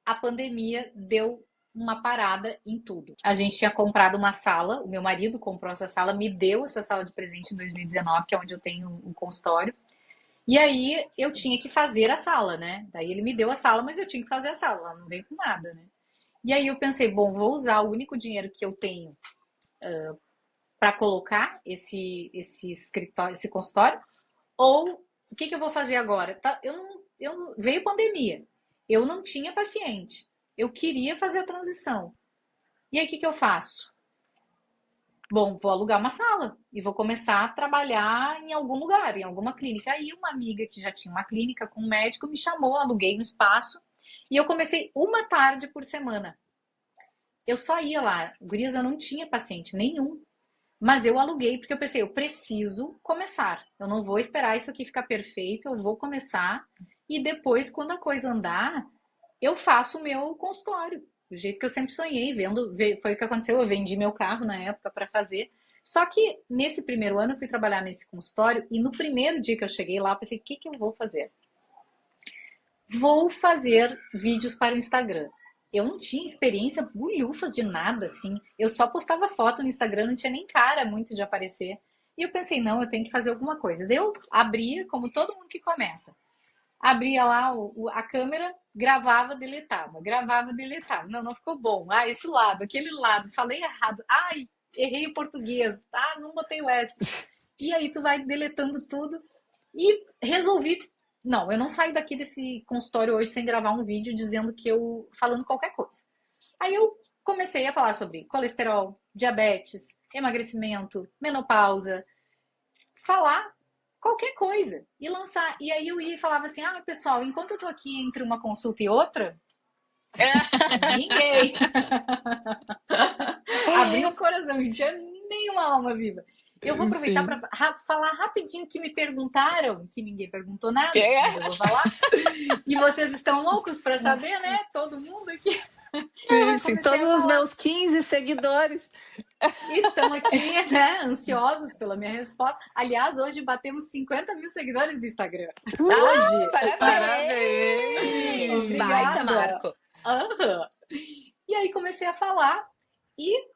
a pandemia deu uma parada em tudo. A gente tinha comprado uma sala, o meu marido comprou essa sala, me deu essa sala de presente em 2019, que é onde eu tenho um consultório. E aí eu tinha que fazer a sala, né? Daí ele me deu a sala, mas eu tinha que fazer a sala, ela não veio com nada, né? E aí eu pensei, bom, vou usar o único dinheiro que eu tenho para colocar esse escritório, esse consultório, ou o que eu vou fazer agora? Tá, veio pandemia, eu não tinha paciente, eu queria fazer a transição. E aí o que eu faço? Bom, vou alugar uma sala e vou começar a trabalhar em algum lugar, em alguma clínica. Aí uma amiga que já tinha uma clínica com um médico me chamou, aluguei um espaço e eu comecei uma tarde por semana. Eu só ia lá, gurias, eu não tinha paciente nenhum, mas eu aluguei porque eu pensei, eu preciso começar. Eu não vou esperar isso aqui ficar perfeito, eu vou começar e depois, quando a coisa andar, eu faço o meu consultório. Do jeito que eu sempre sonhei, foi o que aconteceu, eu vendi meu carro na época para fazer. Só que nesse primeiro ano eu fui trabalhar nesse consultório e no primeiro dia que eu cheguei lá, eu pensei, o que que eu vou fazer? Vou fazer vídeos para o Instagram. Eu não tinha experiência bulhufas de nada, assim. Eu só postava foto no Instagram, não tinha nem cara muito de aparecer. E eu pensei, não, eu tenho que fazer alguma coisa. Daí eu abria, como todo mundo que começa. Abria lá a câmera, gravava, deletava. Gravava, deletava. Não, não ficou bom. Ah, esse lado, aquele lado. Falei errado. Ai, errei o português. Ah, não botei o S. E aí tu vai deletando tudo. E resolvi, não, eu não saio daqui desse consultório hoje sem gravar um vídeo dizendo que eu falando qualquer coisa. Aí eu comecei a falar sobre colesterol, diabetes, emagrecimento, menopausa, falar qualquer coisa e lançar. E aí eu ia e falava assim: pessoal, enquanto eu tô aqui entre uma consulta e outra, ninguém abriu o coração, não tinha nenhuma alma viva. Eu vou aproveitar Sim. para falar rapidinho que me perguntaram, que ninguém perguntou nada, É. mas eu vou falar. E vocês estão loucos para saber, né? Todo mundo aqui. Sim, sim. Comecei Todos a os falar. meus 15 seguidores. Estão aqui, né, ansiosos pela minha resposta. Aliás, hoje batemos 50 mil seguidores no Instagram. Hoje. Parabéns! Baita Obrigada. marco. Aham. E aí comecei a falar e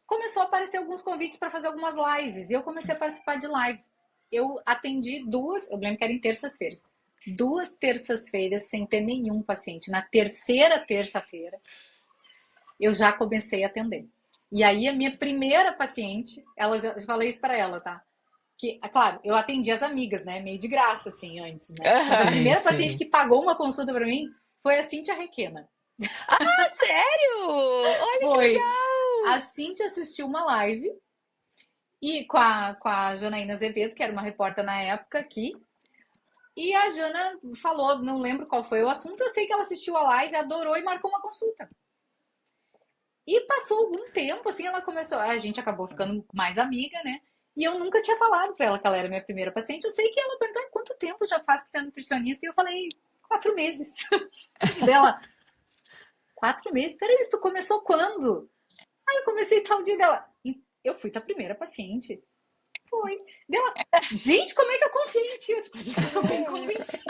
começou a aparecer alguns convites para fazer algumas lives. E eu comecei a participar de lives. Eu atendi duas, eu lembro que era em terças-feiras. 2 terças-feiras sem ter nenhum paciente. Na terceira terça-feira, eu já comecei a atender. E aí a minha primeira paciente, ela já falei isso para ela, tá? Que, claro, eu atendi as amigas, né? Meio de graça, assim, antes, né? Mas a Aham. Sim, primeira paciente sim. que pagou uma consulta para mim foi a Cíntia Requena. Ah, sério? Olha que Foi. A legal! Cíntia assistiu uma live e com a Janaína Azevedo, que era uma repórter na época aqui. E a Jana falou, não lembro qual foi o assunto, eu sei que ela assistiu a live, adorou e marcou uma consulta. E passou algum tempo, assim, ela começou. A gente acabou ficando mais amiga, né? E eu nunca tinha falado pra ela que ela era minha primeira paciente. Eu sei que ela perguntou quanto tempo já faz que tá nutricionista. E eu falei, 4 meses. E dela, 4 meses? Peraí, tu começou quando? Aí eu comecei tal dia dela. Eu fui tua primeira paciente. Foi. Dela, gente, como é que eu confiei em ti? Eu disse, eu sou bem convincente.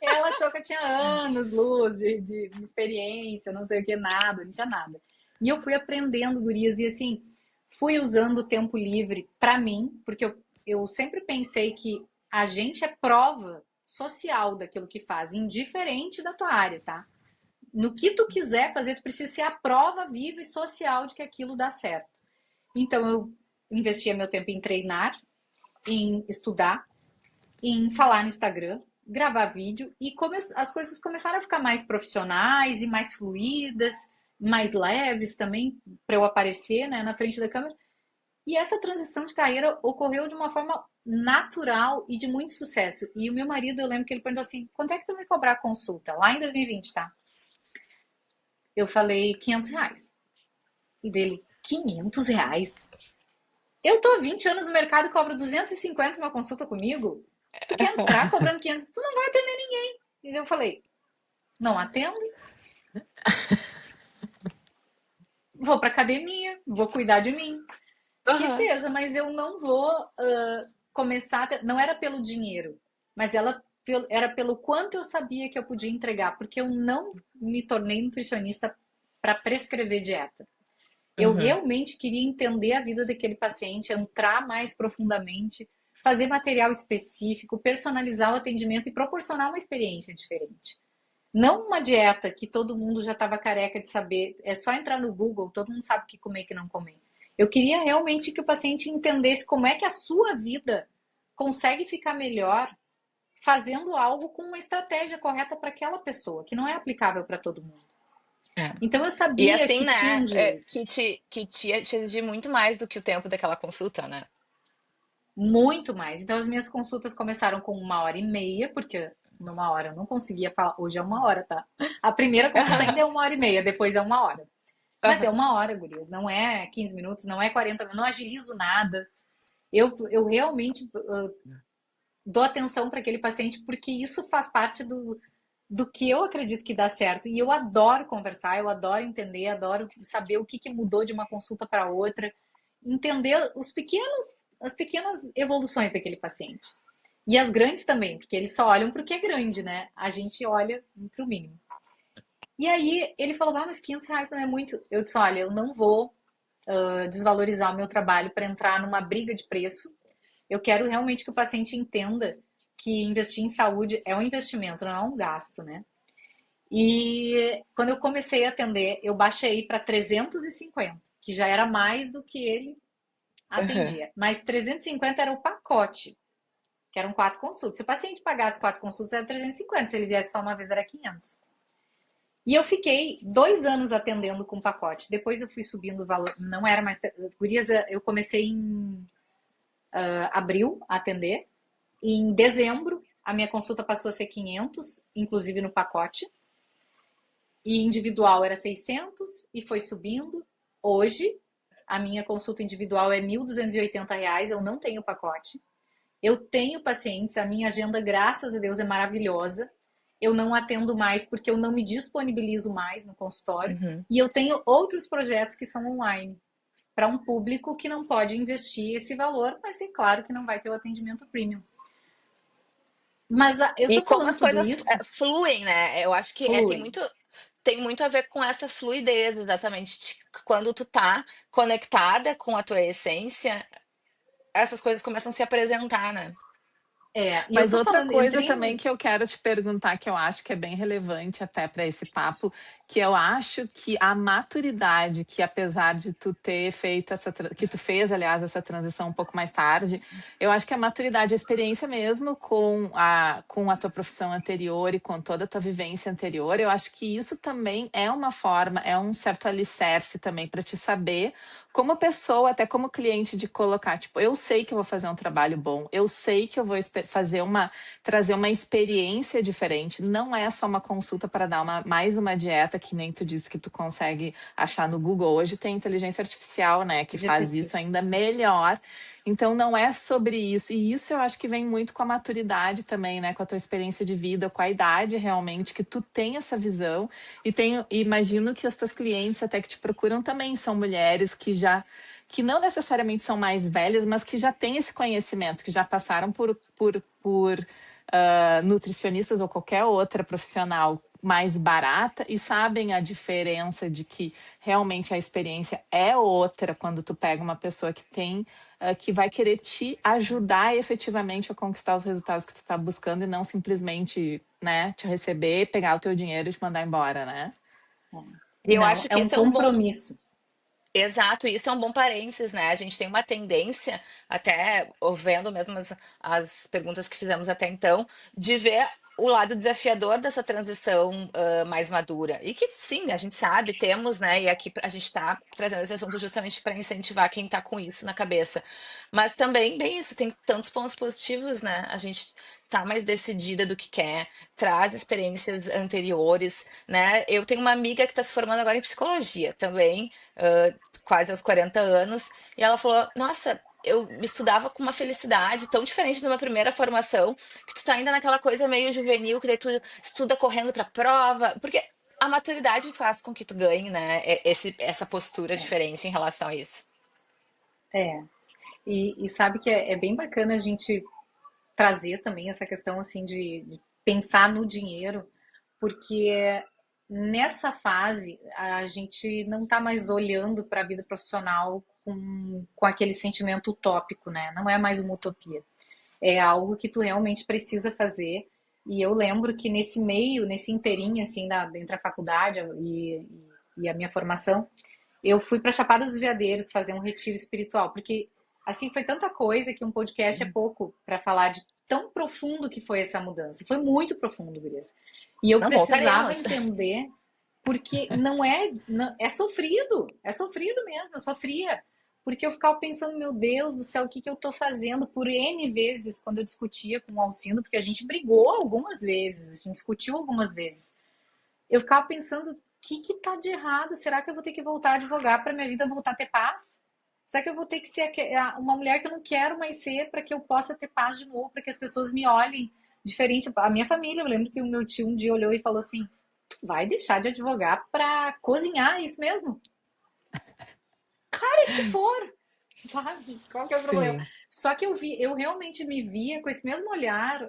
Ela achou que eu tinha anos, luz de experiência, não sei o que, nada, não tinha nada. E eu fui aprendendo, gurias, e assim, fui usando o tempo livre para mim, porque eu sempre pensei que a gente é prova social daquilo que faz, indiferente da tua área, tá? No que tu quiser fazer, tu precisa ser a prova viva e social de que aquilo dá certo. Então, eu investia meu tempo em treinar, em estudar, em falar no Instagram, gravar vídeo e as coisas começaram a ficar mais profissionais e mais fluídas, mais leves também para eu aparecer, né, na frente da câmera. E essa transição de carreira ocorreu de uma forma natural e de muito sucesso. E o meu marido, eu lembro que ele perguntou assim: quanto é que tu vai cobrar a consulta? Lá em 2020, tá? Eu falei R$ 500. E dele, R$ 500? Eu tô há 20 anos no mercado e cobro 250 uma consulta comigo? Tu quer entrar cobrando 500? Tu não vai atender ninguém. E eu falei, não atendo, vou pra academia, vou cuidar de mim. Que Aham. seja, mas eu não vou começar... Não era pelo dinheiro, mas era pelo quanto eu sabia que eu podia entregar, porque eu não me tornei nutricionista para prescrever dieta. Eu Uhum. realmente queria entender a vida daquele paciente, entrar mais profundamente, fazer material específico, personalizar o atendimento e proporcionar uma experiência diferente. Não uma dieta que todo mundo já estava careca de saber, é só entrar no Google, todo mundo sabe o que comer e o que não comer. Eu queria realmente que o paciente entendesse como é que a sua vida consegue ficar melhor fazendo algo com uma estratégia correta para aquela pessoa, que não é aplicável para todo mundo. É. Então eu E sabia assim, que tinha né? um jeito. Que te exigir muito mais do que o tempo daquela consulta, né? Muito mais. Então, as minhas consultas começaram com 1 hora e meia, porque numa hora eu não conseguia falar. Hoje é 1 hora, tá? A primeira consulta ainda é 1 hora e meia, depois é 1 hora. Mas é Aham. 1 hora, gurias. Não é 15 minutos, não é 40 minutos, não agilizo nada. Eu realmente dou atenção para aquele paciente, porque isso faz parte do que eu acredito que dá certo. E eu adoro conversar, eu adoro entender, adoro saber o que mudou de uma consulta para outra, entender as pequenas evoluções daquele paciente. E as grandes também, porque eles só olham para o que é grande, né? A gente olha para o mínimo. E aí ele falou, ah, mas R$ 500 não é muito. Eu disse, olha, eu não vou desvalorizar o meu trabalho para entrar numa briga de preço. Eu quero realmente que o paciente entenda que investir em saúde é um investimento, não é um gasto, né? E quando eu comecei a atender, eu baixei para 350, que já era mais do que ele Aham. atendia. Mas 350 era o pacote, que eram 4 consultas. Se o paciente pagasse 4 consultas, era 350. Se ele viesse só uma vez, era 500. E eu fiquei 2 anos atendendo com pacote. Depois eu fui subindo o valor. Não era mais... Gurias, eu comecei em abril a atender. E em dezembro, a minha consulta passou a ser 500, inclusive no pacote. E individual era 600 e foi subindo. Hoje, a minha consulta individual é R$ 1.280, eu não tenho pacote. Eu tenho pacientes, a minha agenda, graças a Deus, é maravilhosa. Eu não atendo mais porque eu não me disponibilizo mais no consultório. Uhum. E eu tenho outros projetos que são online, para um público que não pode investir esse valor, mas é claro que não vai ter o atendimento premium. Mas eu E tô como falando as tudo coisas isso, fluem, né? Eu acho que flui. tem muito a ver com essa fluidez, exatamente. Quando tu tá conectada com a tua essência, essas coisas começam a se apresentar, né? E eu Mas tô outra falando, coisa entrei também no. que eu quero te perguntar, que eu acho que é bem relevante até para esse papo, que eu acho que a maturidade, que apesar de tu ter feito que tu fez, aliás, essa transição um pouco mais tarde, eu acho que a maturidade, a experiência mesmo com a tua profissão anterior e com toda a tua vivência anterior, eu acho que isso também é uma forma, é um certo alicerce também para te saber como pessoa, até como cliente, de colocar, tipo, eu sei que eu vou fazer um trabalho bom, eu sei que eu vou trazer uma experiência diferente. Não é só uma consulta para dar mais uma dieta, que nem tu disse que tu consegue achar no Google. Hoje tem inteligência artificial, né, que faz GPT. isso ainda melhor. Então não é sobre isso. E isso eu acho que vem muito com a maturidade também, né, com a tua experiência de vida, com a idade realmente, que tu tem essa visão. Imagino que os teus clientes até que te procuram também são mulheres que não necessariamente são mais velhas, mas que já têm esse conhecimento, que já passaram por nutricionistas ou qualquer outra profissional mais barata e sabem a diferença de que realmente a experiência é outra quando tu pega uma pessoa que tem que vai querer te ajudar efetivamente a conquistar os resultados que tu está buscando e não simplesmente, né, te receber, pegar o teu dinheiro e te mandar embora, né? E eu Não, acho é que um isso é um bom. compromisso. Exato, isso é um bom parênteses, né? A gente tem uma tendência, até vendo mesmo as perguntas que fizemos até então, de ver o lado desafiador dessa transição mais madura. E que sim, a gente sabe, temos, né? E aqui a gente está trazendo esse assunto justamente para incentivar quem está com isso na cabeça. Mas também, bem isso, tem tantos pontos positivos, né? A gente tá mais decidida do que quer, traz experiências anteriores, né? Eu tenho uma amiga que está se formando agora em psicologia também, quase aos 40 anos, e ela falou: Nossa, eu me estudava com uma felicidade tão diferente da minha primeira formação, que tu tá ainda naquela coisa meio juvenil, que daí tu estuda correndo pra prova, porque a maturidade faz com que tu ganhe, né? Essa postura diferente em relação a isso. É. E sabe que é bem bacana a gente trazer também essa questão assim de pensar no dinheiro, porque nessa fase a gente não está mais olhando para a vida profissional com aquele sentimento utópico, né? Não é mais uma utopia. É algo que tu realmente precisa fazer. E eu lembro que nesse meio, nesse inteirinho, assim, entre a faculdade e a minha formação, eu fui para Chapada dos Veadeiros fazer um retiro espiritual, porque assim foi tanta coisa que um podcast é pouco para falar de tão profundo que foi essa mudança. Foi muito profundo, Gurias. E eu Não precisava voltaremos. entender, porque é sofrido mesmo, eu sofria. Porque eu ficava pensando, meu Deus do céu, o que eu tô fazendo? Por N vezes, quando eu discutia com o Alcindo, porque a gente brigou algumas vezes, assim, discutiu algumas vezes. Eu ficava pensando, o que tá de errado? Será que eu vou ter que voltar a advogar para minha vida voltar a ter paz? Será que eu vou ter que ser uma mulher que eu não quero mais ser para que eu possa ter paz de novo, para que as pessoas me olhem diferente? A minha família, eu lembro que o meu tio um dia olhou e falou assim: "Tu vai deixar de advogar para cozinhar, é isso mesmo?" Cara, e se for? Sabe? Qual que é o problema? Sim. Só que eu realmente me via com esse mesmo olhar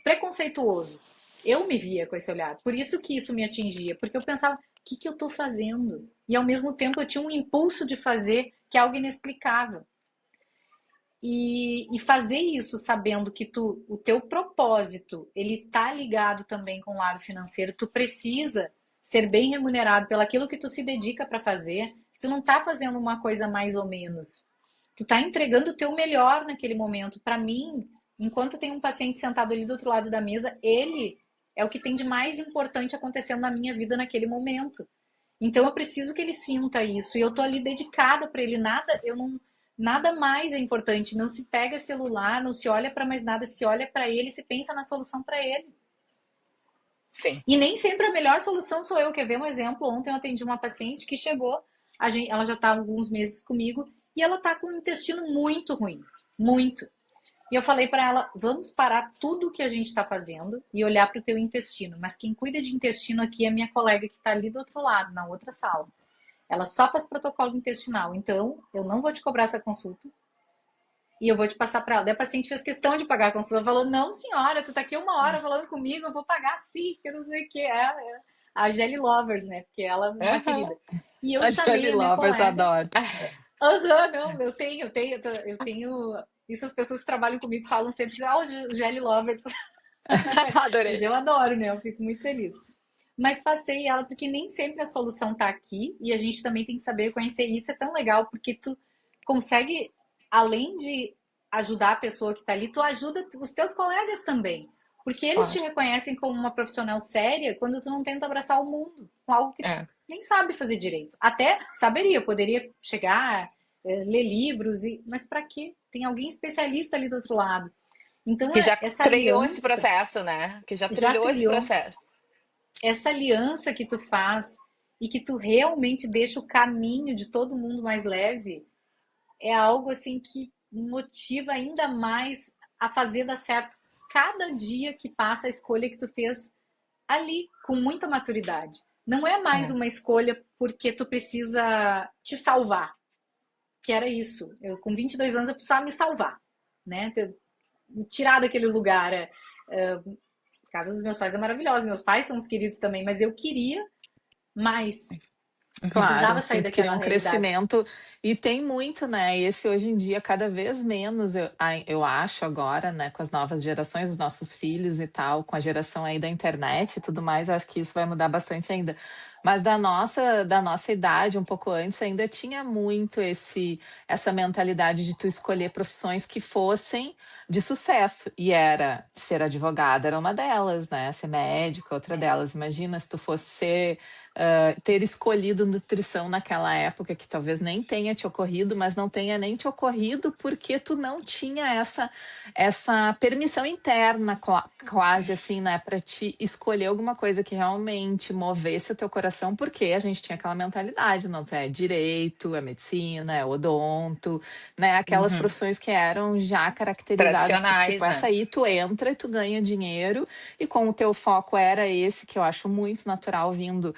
preconceituoso. Eu me via com esse olhar. Por isso que isso me atingia, porque eu pensava, o que eu estou fazendo? E ao mesmo tempo eu tinha um impulso de fazer que é algo inexplicável. E fazer isso sabendo que o teu propósito, ele tá ligado também com o lado financeiro, tu precisa ser bem remunerado pelo aquilo que tu se dedica para fazer, tu não tá fazendo uma coisa mais ou menos. Tu tá entregando o teu melhor naquele momento. Para mim, enquanto tem um paciente sentado ali do outro lado da mesa, ele é o que tem de mais importante acontecendo na minha vida naquele momento. Então eu preciso que ele sinta isso e eu tô ali dedicada para ele. Nada mais é importante. Não se pega celular, não se olha para mais nada, se olha para ele, se pensa na solução para ele. Sim. E nem sempre a melhor solução sou eu. Quer ver um exemplo? Ontem eu atendi uma paciente que chegou. ela já está há alguns meses comigo e ela está com o intestino muito ruim, muito. E eu falei para ela, vamos parar tudo o que a gente está fazendo e olhar para o teu intestino. Mas quem cuida de intestino aqui é minha colega que está ali do outro lado, na outra sala. Ela só faz protocolo intestinal, então eu não vou te cobrar essa consulta e eu vou te passar para ela. Daí a paciente fez questão de pagar a consulta, falou, não senhora, tu tá aqui 1 hora falando comigo, eu vou pagar sim, que eu não sei o que. É a Jelly Lovers, né, porque ela é uma Aham. querida. E eu A Jelly chamei a minha Lovers, colega. adoro. Aham, não, eu tenho. Isso as pessoas que trabalham comigo falam sempre, o Jelly Lovers. Mas Adorei. eu adoro, né? Eu fico muito feliz. Mas passei ela porque nem sempre a solução tá aqui e a gente também tem que saber conhecer. Isso é tão legal porque tu consegue, além de ajudar a pessoa que tá ali, tu ajuda os teus colegas também. Porque eles te Claro. reconhecem como uma profissional séria quando tu não tenta abraçar o mundo com algo que tu É. nem sabe fazer direito. Até saberia, poderia chegar, ler livros, mas para quê? Tem alguém especialista ali do outro lado. Então, Que já essa trilhou esse aliança processo, né? Que já já trilhou esse trilhou, processo. essa aliança que tu faz e que tu realmente deixa o caminho de todo mundo mais leve, é algo assim que motiva ainda mais a fazer dar certo. Cada dia que passa, a escolha que tu fez ali, com muita maturidade. Não é mais É. uma escolha porque tu precisa te salvar, que era isso. Eu, com 22 anos, eu precisava me salvar, né? Me tirar daquele lugar. A casa dos meus pais é maravilhosa, meus pais são os queridos também, mas eu queria mais. Claro, Precisava sim, sair tu queria daquela um realidade. crescimento e tem muito, né? E esse hoje em dia, cada vez menos, eu acho agora, né, com as novas gerações, os nossos filhos e tal, com a geração aí da internet e tudo mais, eu acho que isso vai mudar bastante ainda. Mas da nossa idade, um pouco antes, ainda tinha muito essa mentalidade de tu escolher profissões que fossem de sucesso. E era ser advogada, era uma delas, né? Ser médica, outra É. delas. Imagina se tu fosse ser ter escolhido nutrição naquela época, que talvez nem tenha te ocorrido, mas não tenha nem te ocorrido porque tu não tinha essa permissão interna, quase assim, né, para te escolher alguma coisa que realmente movesse o teu coração, porque a gente tinha aquela mentalidade, não é direito, é medicina, é odonto, né, aquelas Uhum. profissões que eram já caracterizadas que, tipo, Tradicionais, essa né? aí tu entra e tu ganha dinheiro, e como o teu foco era esse, que eu acho muito natural vindo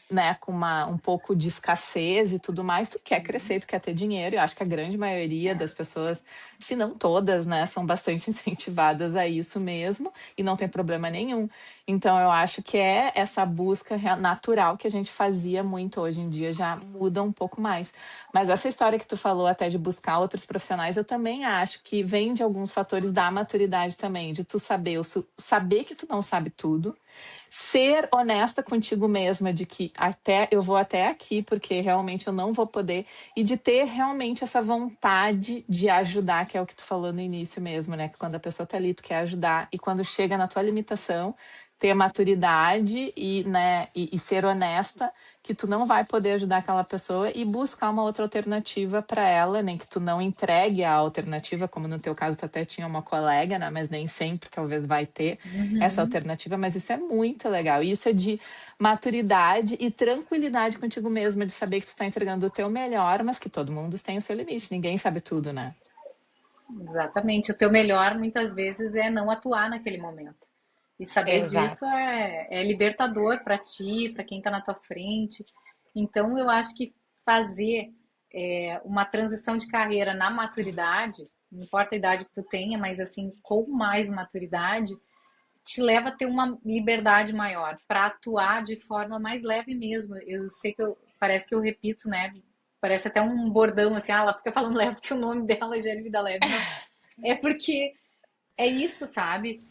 né, com um pouco de escassez e tudo mais, tu quer crescer, tu quer ter dinheiro. Eu acho que a grande maioria das pessoas, se não todas, né, são bastante incentivadas a isso mesmo e não tem problema nenhum. Então eu acho que é essa busca natural que a gente fazia muito hoje em dia já muda um pouco mais. Mas essa história que tu falou até de buscar outros profissionais, eu também acho que vem de alguns fatores da maturidade também, de tu saber que tu não sabe tudo, ser honesta contigo mesma de que até eu vou até aqui porque realmente eu não vou poder, e de ter realmente essa vontade de ajudar, que é o que tu falou no início mesmo, né? Que quando a pessoa tá ali, tu quer ajudar, e quando chega na tua limitação, ter maturidade e, né, e ser honesta que tu não vai poder ajudar aquela pessoa e buscar uma outra alternativa para ela, nem que tu não entregue a alternativa, como no teu caso tu até tinha uma colega, né, mas nem sempre talvez vai ter essa Uhum. alternativa, mas isso é muito legal. Isso é de maturidade e tranquilidade contigo mesma, de saber que tu tá entregando o teu melhor, mas que todo mundo tem o seu limite, ninguém sabe tudo, né? Exatamente. O teu melhor muitas vezes é não atuar naquele momento. E saber disso Exato. é libertador para ti, para quem está na tua frente. Então, eu acho que fazer uma transição de carreira na maturidade, não importa a idade que tu tenha, mas assim, com mais maturidade, te leva a ter uma liberdade maior para atuar de forma mais leve mesmo. Eu sei que parece que eu repito, né? Parece até um bordão assim, ela fica falando leve porque o nome dela já é Vida Leve. Não, é porque é isso, sabe?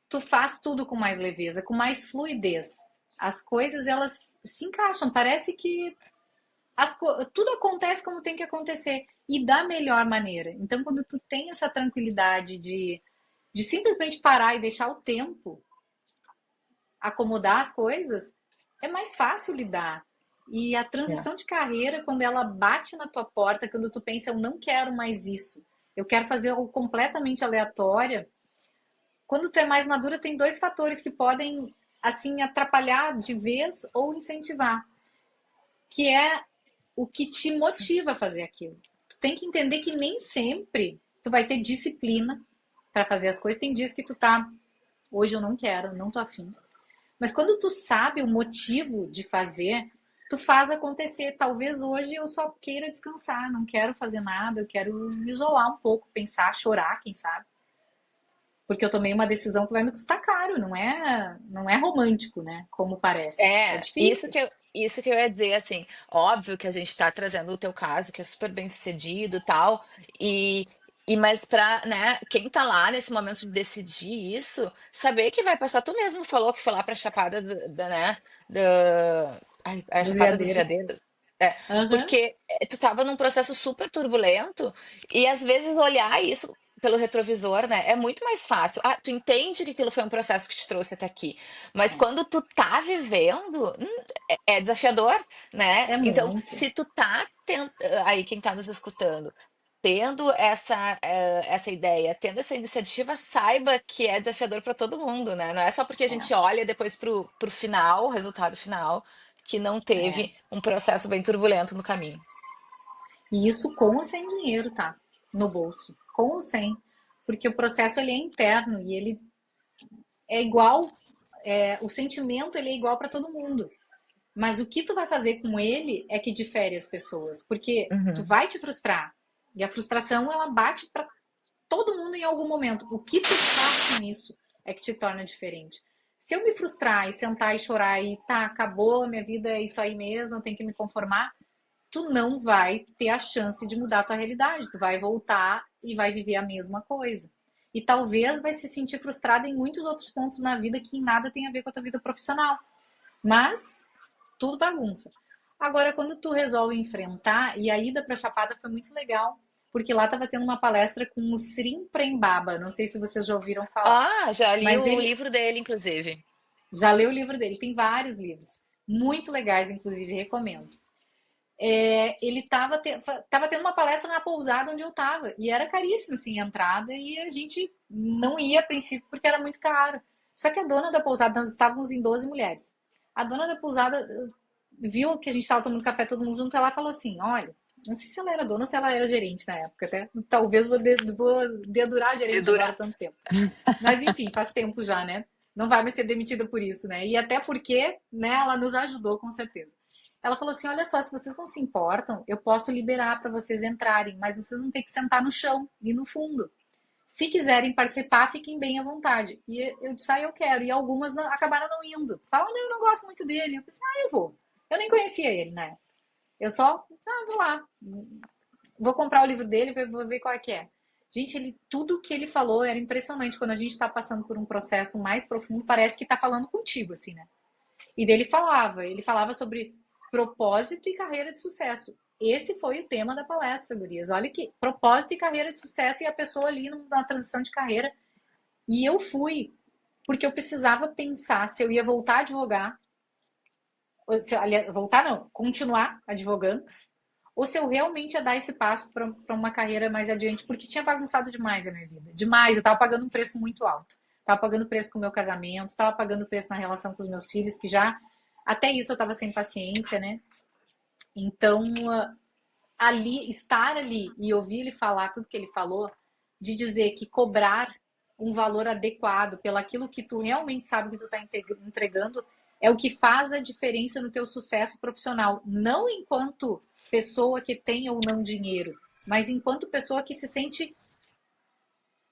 Tu faz tudo com mais leveza, com mais fluidez. As coisas elas se encaixam, parece que tudo acontece como tem que acontecer e da melhor maneira. Então, quando tu tem essa tranquilidade de simplesmente parar e deixar o tempo acomodar as coisas, é mais fácil lidar. E a É. transição de carreira, quando ela bate na tua porta, quando tu pensa, eu não quero mais isso, eu quero fazer algo completamente aleatório. Quando tu é mais madura, tem dois fatores que podem, assim, atrapalhar de vez ou incentivar. que é o que te motiva a fazer aquilo. Tu tem que entender que nem sempre tu vai ter disciplina para fazer as coisas. Tem dias que tu tá, hoje eu não quero, não tô afim. Mas quando tu sabe o motivo de fazer, tu faz acontecer. Talvez hoje eu só queira descansar, não quero fazer nada, eu quero me isolar um pouco, pensar, chorar, quem sabe. Porque eu tomei uma decisão que vai me custar caro, não é romântico, né? Como parece. É É, difícil. isso que eu ia dizer, assim, óbvio que a gente tá trazendo o teu caso, que é super bem sucedido e tal, e, mas pra, né, quem tá lá nesse momento de decidir isso, saber que vai passar, tu mesmo falou que foi lá pra Chapada né, ai, a Dos Chapada dos veadeiros. Veadeiros, é, Aham. porque tu tava num processo super turbulento, e às vezes olhar isso pelo retrovisor, né, é muito mais fácil. Ah, tu entende que aquilo foi um processo que te trouxe até aqui, mas É, quando tu tá vivendo, é desafiador, né? é Então, muito. se tu tá aí quem tá nos escutando, tendo essa ideia, tendo essa iniciativa, saiba que é desafiador para todo mundo, né? Não é só porque a É, gente olha depois pro final, o resultado final, que não é. teve um processo bem turbulento no caminho. E isso com ou sem dinheiro, tá? No bolso. Com ou sem. Porque o processo ele é interno e ele é igual, o sentimento ele é igual para todo mundo. Mas o que tu vai fazer com ele é que difere as pessoas, porque tu Uhum. vai te frustrar. E a frustração ela bate para todo mundo em algum momento. O que tu faz com isso é que te torna diferente. Se eu me frustrar e sentar e chorar e tá, acabou, minha vida é isso aí mesmo, eu tenho que me conformar, tu não vai ter a chance de mudar a tua realidade. Tu vai voltar e vai viver a mesma coisa. E talvez vai se sentir frustrada em muitos outros pontos na vida que em nada tem a ver com a tua vida profissional. Mas tudo bagunça. Agora, quando tu resolve enfrentar, e a ida para Chapada foi muito legal, porque lá estava tendo uma palestra com o Srim Prembaba, não sei se vocês já ouviram falar, Ah, já li mas o ele livro dele, inclusive. já leu o livro dele, tem vários livros, muito legais, inclusive, recomendo. Ele estava tendo uma palestra na pousada onde eu estava, e era caríssimo, assim, a entrada, e a gente não ia a princípio porque era muito caro. Só que a dona da pousada, nós estávamos em 12 mulheres, a dona da pousada viu que a gente estava tomando café todo mundo junto, ela falou assim, olha, não sei se ela era dona ou se ela era gerente na época, até. Talvez vou dedurar a gerente agora Dedurado. tanto tempo. Mas enfim, faz tempo já, né? Não vai mais ser demitida por isso, né? E até porque, né, ela nos ajudou com certeza. Ela falou assim: olha só, se vocês não se importam, eu posso liberar para vocês entrarem, mas vocês vão ter que sentar no chão e no fundo. Se quiserem participar, fiquem bem à vontade. E eu disse: ah, eu quero. E algumas acabaram não indo. Falam: não, eu não gosto muito dele. Eu pensei: ah, eu vou. Eu nem conhecia ele, né? Eu só, vou lá. Vou comprar o livro dele, vou ver qual é que é. Gente, tudo que ele falou era impressionante. Quando a gente está passando por um processo mais profundo, parece que está falando contigo, assim, né? E dele ele falava sobre propósito e carreira de sucesso. Esse foi o tema da palestra, Gurias. Olha que propósito e carreira de sucesso e a pessoa ali numa transição de carreira. E eu fui, porque eu precisava pensar se eu ia voltar a advogar, ou se, aliás, voltar não, continuar advogando, ou se eu realmente ia dar esse passo para uma carreira mais adiante, porque tinha bagunçado demais a minha vida. Demais, eu estava pagando um preço muito alto. Estava pagando preço com o meu casamento, estava pagando preço na relação com os meus filhos, que já, até isso eu estava sem paciência, né? Então, ali, estar ali e ouvir ele falar tudo que ele falou, de dizer que cobrar um valor adequado pelo aquilo que tu realmente sabe que tu está entregando é o que faz a diferença no teu sucesso profissional. Não enquanto pessoa que tem ou não dinheiro, mas enquanto pessoa que se sente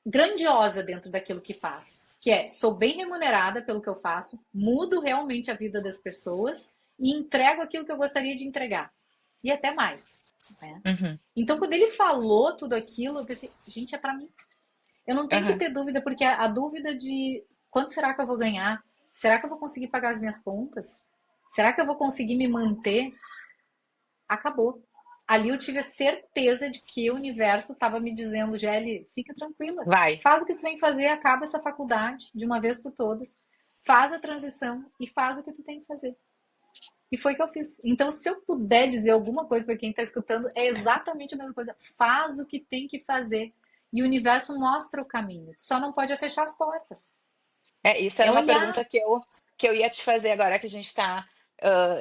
grandiosa dentro daquilo que faz. Que é, sou bem remunerada pelo que eu faço, mudo realmente a vida das pessoas e entrego aquilo que eu gostaria de entregar. E até mais. Né? Uhum, Então, quando ele falou tudo aquilo, eu pensei, gente, é para mim. Eu não tenho que uhum. ter dúvida, porque a dúvida de quanto será que eu vou ganhar? Será que eu vou conseguir pagar as minhas contas? Será que eu vou conseguir me manter? Acabou. Ali eu tive a certeza de que o universo estava me dizendo, Gelli, fica tranquila. Vai. Faz o que tu tem que fazer, acaba essa faculdade de uma vez por todas. Faz a transição e faz o que tu tem que fazer. E foi o que eu fiz. Então, se eu puder dizer alguma coisa para quem está escutando, é exatamente a mesma coisa. Faz o que tem que fazer. E o universo mostra o caminho. Só não pode fechar as portas. Isso É era uma olhar. pergunta que eu ia te fazer agora que a gente está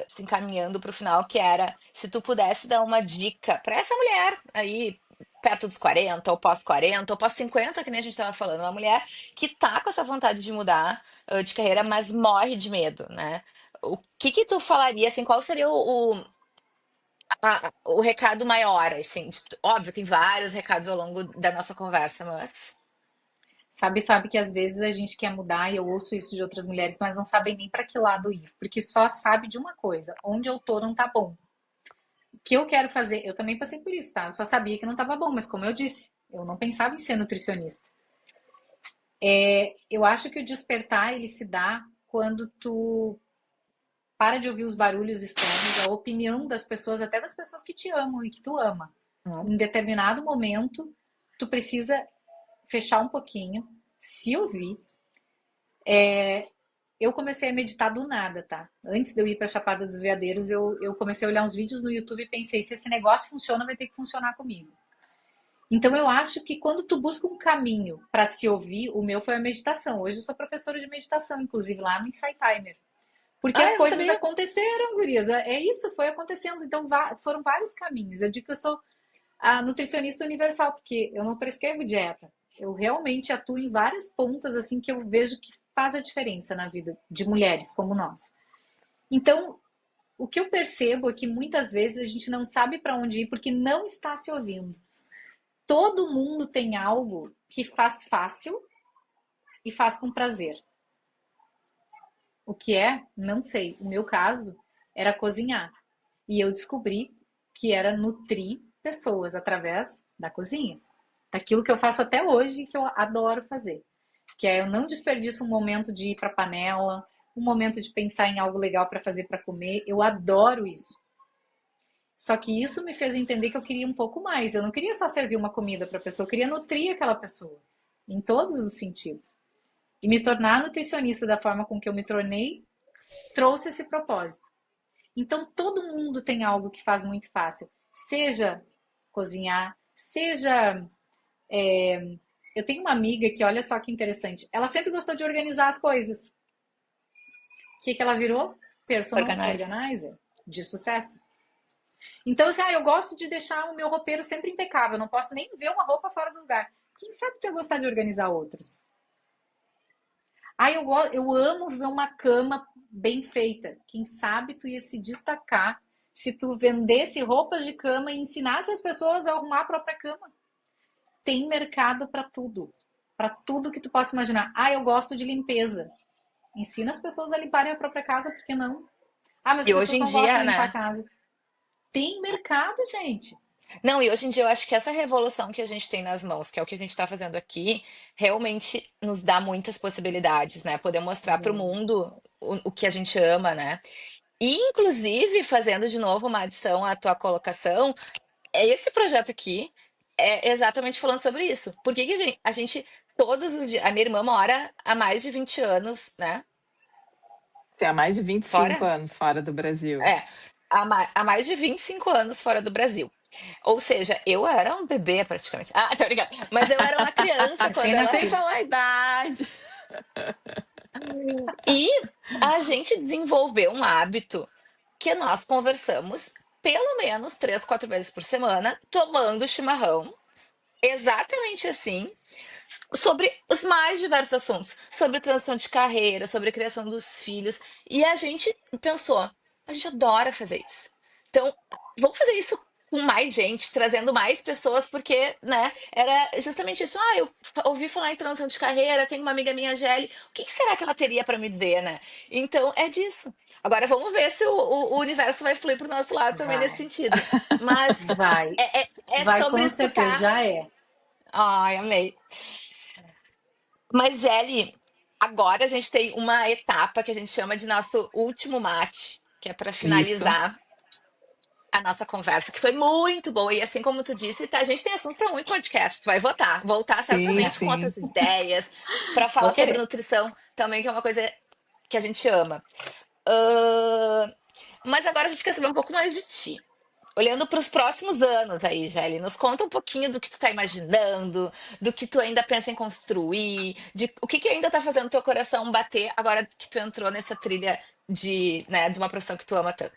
se encaminhando para o final, que era se tu pudesse dar uma dica para essa mulher aí perto dos 40 ou pós-40 ou pós-50, que nem a gente estava falando, uma mulher que tá com essa vontade de mudar de carreira, mas morre de medo, né? O que que tu falaria, assim, qual seria o recado maior, assim? Óbvio, tem vários recados ao longo da nossa conversa, mas... Sabe, Fábio, que às vezes a gente quer mudar, e eu ouço isso de outras mulheres, mas não sabem nem para que lado ir, porque só sabe de uma coisa: onde eu tô não tá bom. O que eu quero fazer, eu também passei por isso, tá? Eu só sabia que não estava bom, mas como eu disse, eu não pensava em ser nutricionista. Eu acho que o despertar ele se dá quando tu para de ouvir os barulhos externos, a opinião das pessoas, até das pessoas que te amam e que tu ama. Em determinado momento, tu precisa fechar um pouquinho, se ouvir. Eu comecei a meditar do nada, tá? Antes de eu ir para a Chapada dos Veadeiros, eu comecei a olhar uns vídeos no YouTube e pensei: se esse negócio funciona, vai ter que funcionar comigo. Então eu acho que quando tu busca um caminho para se ouvir, o meu foi a meditação. Hoje eu sou professora de meditação, inclusive lá no Insight Timer. Porque Ah, as eu não coisas sabia. aconteceram, gurias. É isso, foi acontecendo. Então foram vários caminhos. Eu digo que eu sou a nutricionista universal, porque eu não prescrevo dieta. Eu realmente atuo em várias pontas assim que eu vejo que faz a diferença na vida de mulheres como nós. Então, o que eu percebo é que muitas vezes a gente não sabe para onde ir porque não está se ouvindo. Todo mundo tem algo que faz fácil e faz com prazer. O que é? Não sei. O meu caso era cozinhar. E eu descobri que era nutrir pessoas através da cozinha. Daquilo que eu faço até hoje, que eu adoro fazer. Que é eu não desperdiço um momento de ir para a panela, um momento de pensar em algo legal para fazer para comer. Eu adoro isso. Só que isso me fez entender que eu queria um pouco mais. Eu não queria só servir uma comida para a pessoa, eu queria nutrir aquela pessoa, em todos os sentidos. E me tornar nutricionista da forma com que eu me tornei trouxe esse propósito. Então, todo mundo tem algo que faz muito fácil. Seja cozinhar, seja. Eu tenho uma amiga que, olha só que interessante, ela sempre gostou de organizar as coisas. O que ela virou? Personal Organize. organizer de sucesso. Então, assim, eu gosto de deixar o meu roupeiro sempre impecável. Eu não posso nem ver uma roupa fora do lugar. Quem sabe tu ia gostar de organizar outros? Eu amo ver uma cama bem feita. Quem sabe tu ia se destacar se tu vendesse roupas de cama e ensinasse as pessoas a arrumar a própria cama. Tem mercado para tudo que tu possa imaginar. Eu gosto de limpeza. Ensina as pessoas a limparem a própria casa, por que não? Mas as E hoje pessoas em não gostam dia, de limpar a né? casa. Tem mercado, gente. Não, e hoje em dia eu acho que essa revolução que a gente tem nas mãos, que é o que a gente está fazendo aqui, realmente nos dá muitas possibilidades, né? Poder mostrar para o mundo o que a gente ama, né? E, inclusive, fazendo de novo uma adição à tua colocação, esse projeto aqui é exatamente falando sobre isso. Por que que a gente todos os dias, a minha irmã mora há mais de 20 anos, né? Você há mais de 25 Fora? anos fora do Brasil. É, há mais de 25 anos fora do Brasil. Ou seja, eu era um bebê praticamente. Ah, tá ligado. Mas eu era uma criança quando ela. Sem Recém-nascido. falar a idade. E a gente desenvolveu um hábito que nós conversamos pelo menos 3, 4 vezes por semana, tomando chimarrão, exatamente assim, sobre os mais diversos assuntos, sobre transição de carreira, sobre a criação dos filhos. E a gente pensou, a gente adora fazer isso. Então, vamos fazer isso com mais gente, trazendo mais pessoas, porque, né, era justamente isso. Eu ouvi falar em transição de carreira, tem uma amiga minha, Gelli, o que que será que ela teria para me dizer, né? Então, é disso. Agora, vamos ver se o universo vai fluir pro nosso lado também nesse Vai, sentido. Mas vai, é vai sobre com certeza, escutar. já é. Ai, amei. Mas, Ellie, agora a gente tem uma etapa que a gente chama de nosso último mate, que é para Isso. finalizar a nossa conversa, que foi muito boa. E assim como tu disse, a gente tem assunto para muito podcast. Tu vai voltar Sim, certamente com sim. outras ideias, para Vou falar sobre querer. nutrição também, que é uma coisa que a gente ama. Ahn, mas agora a gente quer saber um pouco mais de ti. Olhando para os próximos anos aí, Gelli, nos conta um pouquinho do que tu está imaginando, do que tu ainda pensa em construir, de o que que ainda está fazendo teu coração bater agora que tu entrou nessa trilha né, de uma profissão que tu ama tanto?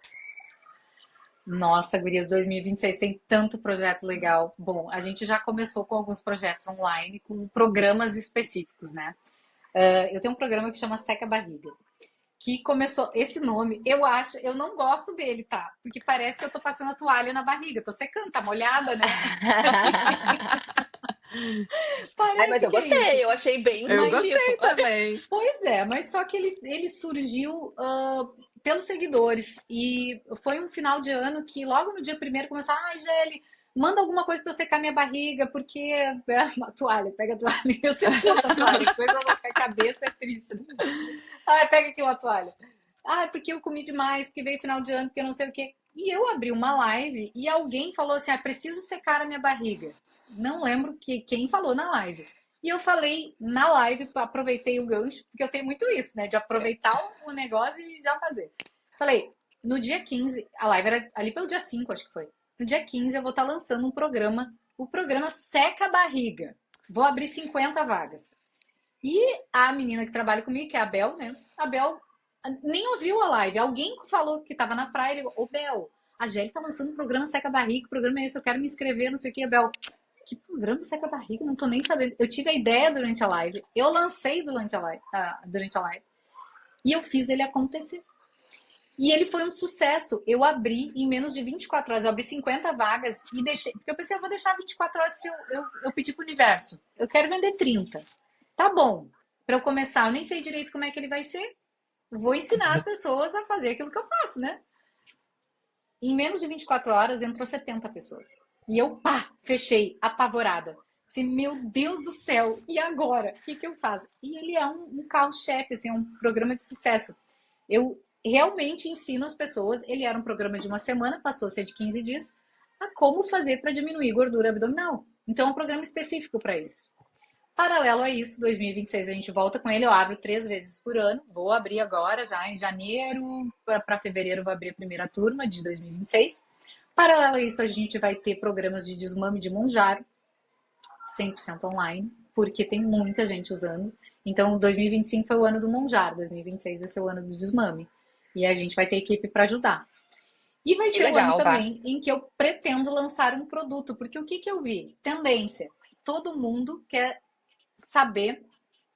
Nossa, Gurias, 2026 tem tanto projeto legal. Bom, a gente já começou com alguns projetos online, com programas específicos, né? Eu tenho um programa que chama Seca Barriga, que começou. Esse nome, eu acho, eu não gosto dele, tá? Porque parece que eu tô passando a toalha na barriga, tô secando, tá molhada, né? Ai, mas Parece eu que é isso. gostei, eu achei bem Eu Mas, intuitivo. gostei também. pois é, mas só que ele surgiu pelos seguidores. E foi um final de ano que logo no dia primeiro começaram, ai, Gelli, manda alguma coisa pra eu secar minha barriga, porque é uma toalha, pega a toalha. Eu sempre uso a toalha, coisa na cabeça é triste. Né? Ai, pega aqui uma toalha. Ah, porque eu comi demais, porque veio final de ano, porque eu não sei o quê. E eu abri uma live e alguém falou assim: ah, preciso secar a minha barriga. Não lembro quem falou na live. E eu falei na live, aproveitei o gancho, porque eu tenho muito isso, né? De aproveitar o negócio e já fazer. Falei, no dia 15, a live era ali pelo dia 5, acho que foi. No dia 15 eu vou estar lançando um programa, o programa Seca a Barriga. Vou abrir 50 vagas. E a menina que trabalha comigo, que é a Bel, né? A Bel nem ouviu a live. Alguém falou que tava na praia, ele, ô Bel, a Gelli tá lançando um programa Seca a Barriga, o programa é esse, eu quero me inscrever, não sei o que, a Bel. Que programa Seca a Barriga? Não tô nem sabendo. Eu tive a ideia durante a live, eu lancei durante a live e eu fiz ele acontecer. E ele foi um sucesso. Eu abri em menos de 24 horas, eu abri 50 vagas e deixei. Porque eu pensei, eu vou deixar 24 horas se eu pedir pro universo. Eu quero vender 30. Tá bom. Para eu começar, eu nem sei direito como é que ele vai ser. Vou ensinar as pessoas a fazer aquilo que eu faço, né? Em menos de 24 horas entrou 70 pessoas. E eu, pá, fechei, apavorada. Assim, meu Deus do céu, e agora? O que eu faço? E ele é um carro-chefe, assim, é um programa de sucesso. Eu realmente ensino as pessoas, ele era um programa de uma semana, passou a ser de 15 dias, a como fazer para diminuir gordura abdominal. Então, é um programa específico para isso. Paralelo a isso, 2026 a gente volta com ele. Eu abro 3 vezes por ano. Vou abrir agora, já em janeiro, para fevereiro, vou abrir a primeira turma de 2026. Paralelo a isso, a gente vai ter programas de desmame de Monjaro, 100% online, porque tem muita gente usando. Então, 2025 foi o ano do Monjaro, 2026 vai ser o ano do desmame. E a gente vai ter equipe para ajudar. E vai Que ser o ano legal, Vá. também em que eu pretendo lançar um produto, porque o que eu vi? Tendência. Todo mundo quer saber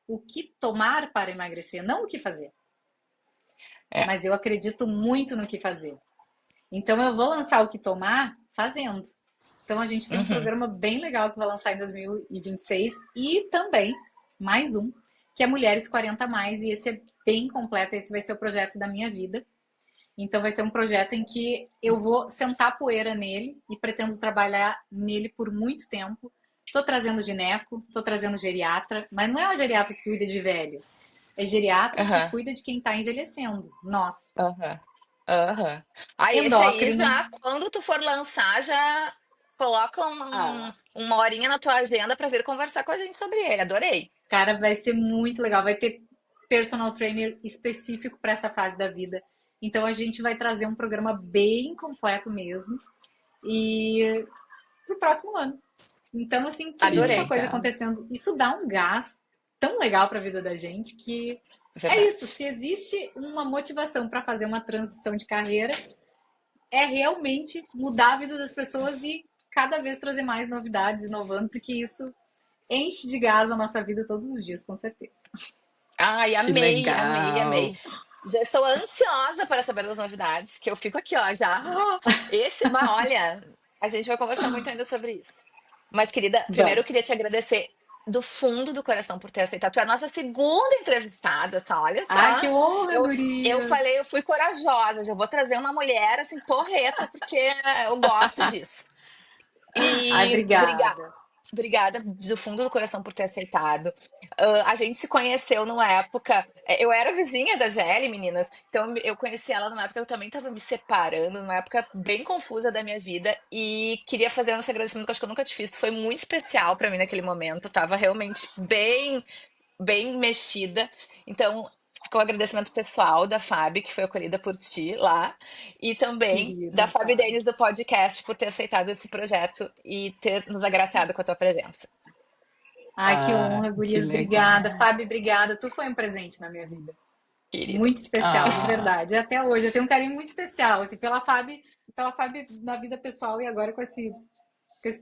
o que tomar para emagrecer, não o que fazer. É. Mas eu acredito muito no que fazer. Então eu vou lançar o que tomar fazendo. Então a gente tem um Uhum. programa bem legal que vai lançar em 2026 e também mais um, que é Mulheres 40 mais, e esse é bem completo, esse vai ser o projeto da minha vida. Então vai ser um projeto em que eu vou sentar poeira nele e pretendo trabalhar nele por muito tempo. Estou trazendo gineco, estou trazendo geriatra, mas não é uma geriatra que cuida de velho, é geriatra que Aham. cuida de quem está envelhecendo. Nós. Aham. Aham. Aí esse aí Endócrino. já, quando tu for lançar, já coloca Ah, uma horinha na tua agenda para vir conversar com a gente sobre ele. Adorei. cara, vai ser muito legal. Vai ter personal trainer específico para essa fase da vida. Então a gente vai trazer um programa bem completo mesmo. E pro próximo ano. Então, assim, tem Que muita Adorei. coisa legal. acontecendo. Isso dá um gás tão legal para a vida da gente que é isso. Verdade. Se existe uma motivação para fazer uma transição de carreira, é realmente mudar a vida das pessoas e cada vez trazer mais novidades, inovando, porque isso enche de gás a nossa vida todos os dias, com certeza. Ai, Que amei, amei, legal. amei. Já estou ansiosa para saber das novidades, que eu fico aqui, ó, já. Mas olha, a gente vai conversar muito ainda sobre isso. Mas, querida, primeiro eu Vamos. queria te agradecer do fundo do coração por ter aceitado. Tu é a nossa segunda entrevistada, só, olha Ai, só. que honra, Eu guria! falei, eu fui corajosa, já vou trazer uma mulher assim, porreta, porque eu gosto disso. Ai, E obrigada. obrigada. Obrigada do fundo do coração por ter aceitado. A gente se conheceu numa época. Eu era vizinha da Gelli, meninas. Então eu conheci ela numa época que eu também estava me separando, numa época bem confusa da minha vida. E queria fazer esse agradecimento que eu acho que eu nunca te fiz. Tu foi muito especial pra mim naquele momento. Eu tava realmente bem, bem mexida. Então, ficou o agradecimento pessoal da Fábio, que foi acolhida por ti lá, e também da Querida, Fábio sabe? Denis do podcast por ter aceitado esse projeto e ter nos agraciado com a tua presença. Ai, que Ah, honra, que gurias, obrigada. legal. Fábio, obrigada. Tu foi um presente na minha vida. querida. Muito especial, de Ah, verdade. Até hoje, eu tenho um carinho muito especial, assim, pela Fábio na vida pessoal e agora com esse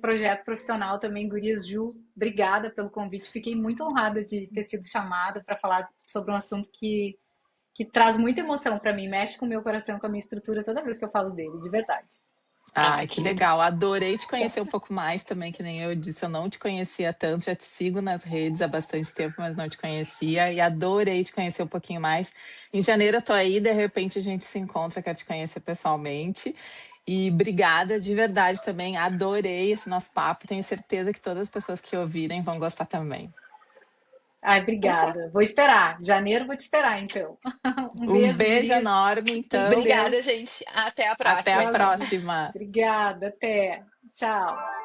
projeto profissional também, Gurias Ju. Obrigada pelo convite. Fiquei muito honrada de ter sido chamada para falar sobre um assunto que traz muita emoção para mim, mexe com o meu coração, com a minha estrutura toda vez que eu falo dele, de verdade. ai, que Querida. legal. Adorei te conhecer um pouco mais também, que nem eu disse, eu não te conhecia tanto, já te sigo nas redes há bastante tempo, mas não te conhecia e adorei te conhecer um pouquinho mais. Em janeiro eu tô aí, de repente a gente se encontra, quero te conhecer pessoalmente. E obrigada de verdade também, adorei esse nosso papo, tenho certeza que todas as pessoas que ouvirem vão gostar também. Ai, Então tá. obrigada. Vou esperar. Janeiro vou te esperar, então. Um Um beijo, beijo gurias. enorme, então. Fiquem com Deus. Obrigada, gente. Até a Até a próxima, então. próxima. Obrigada, até. Tchau.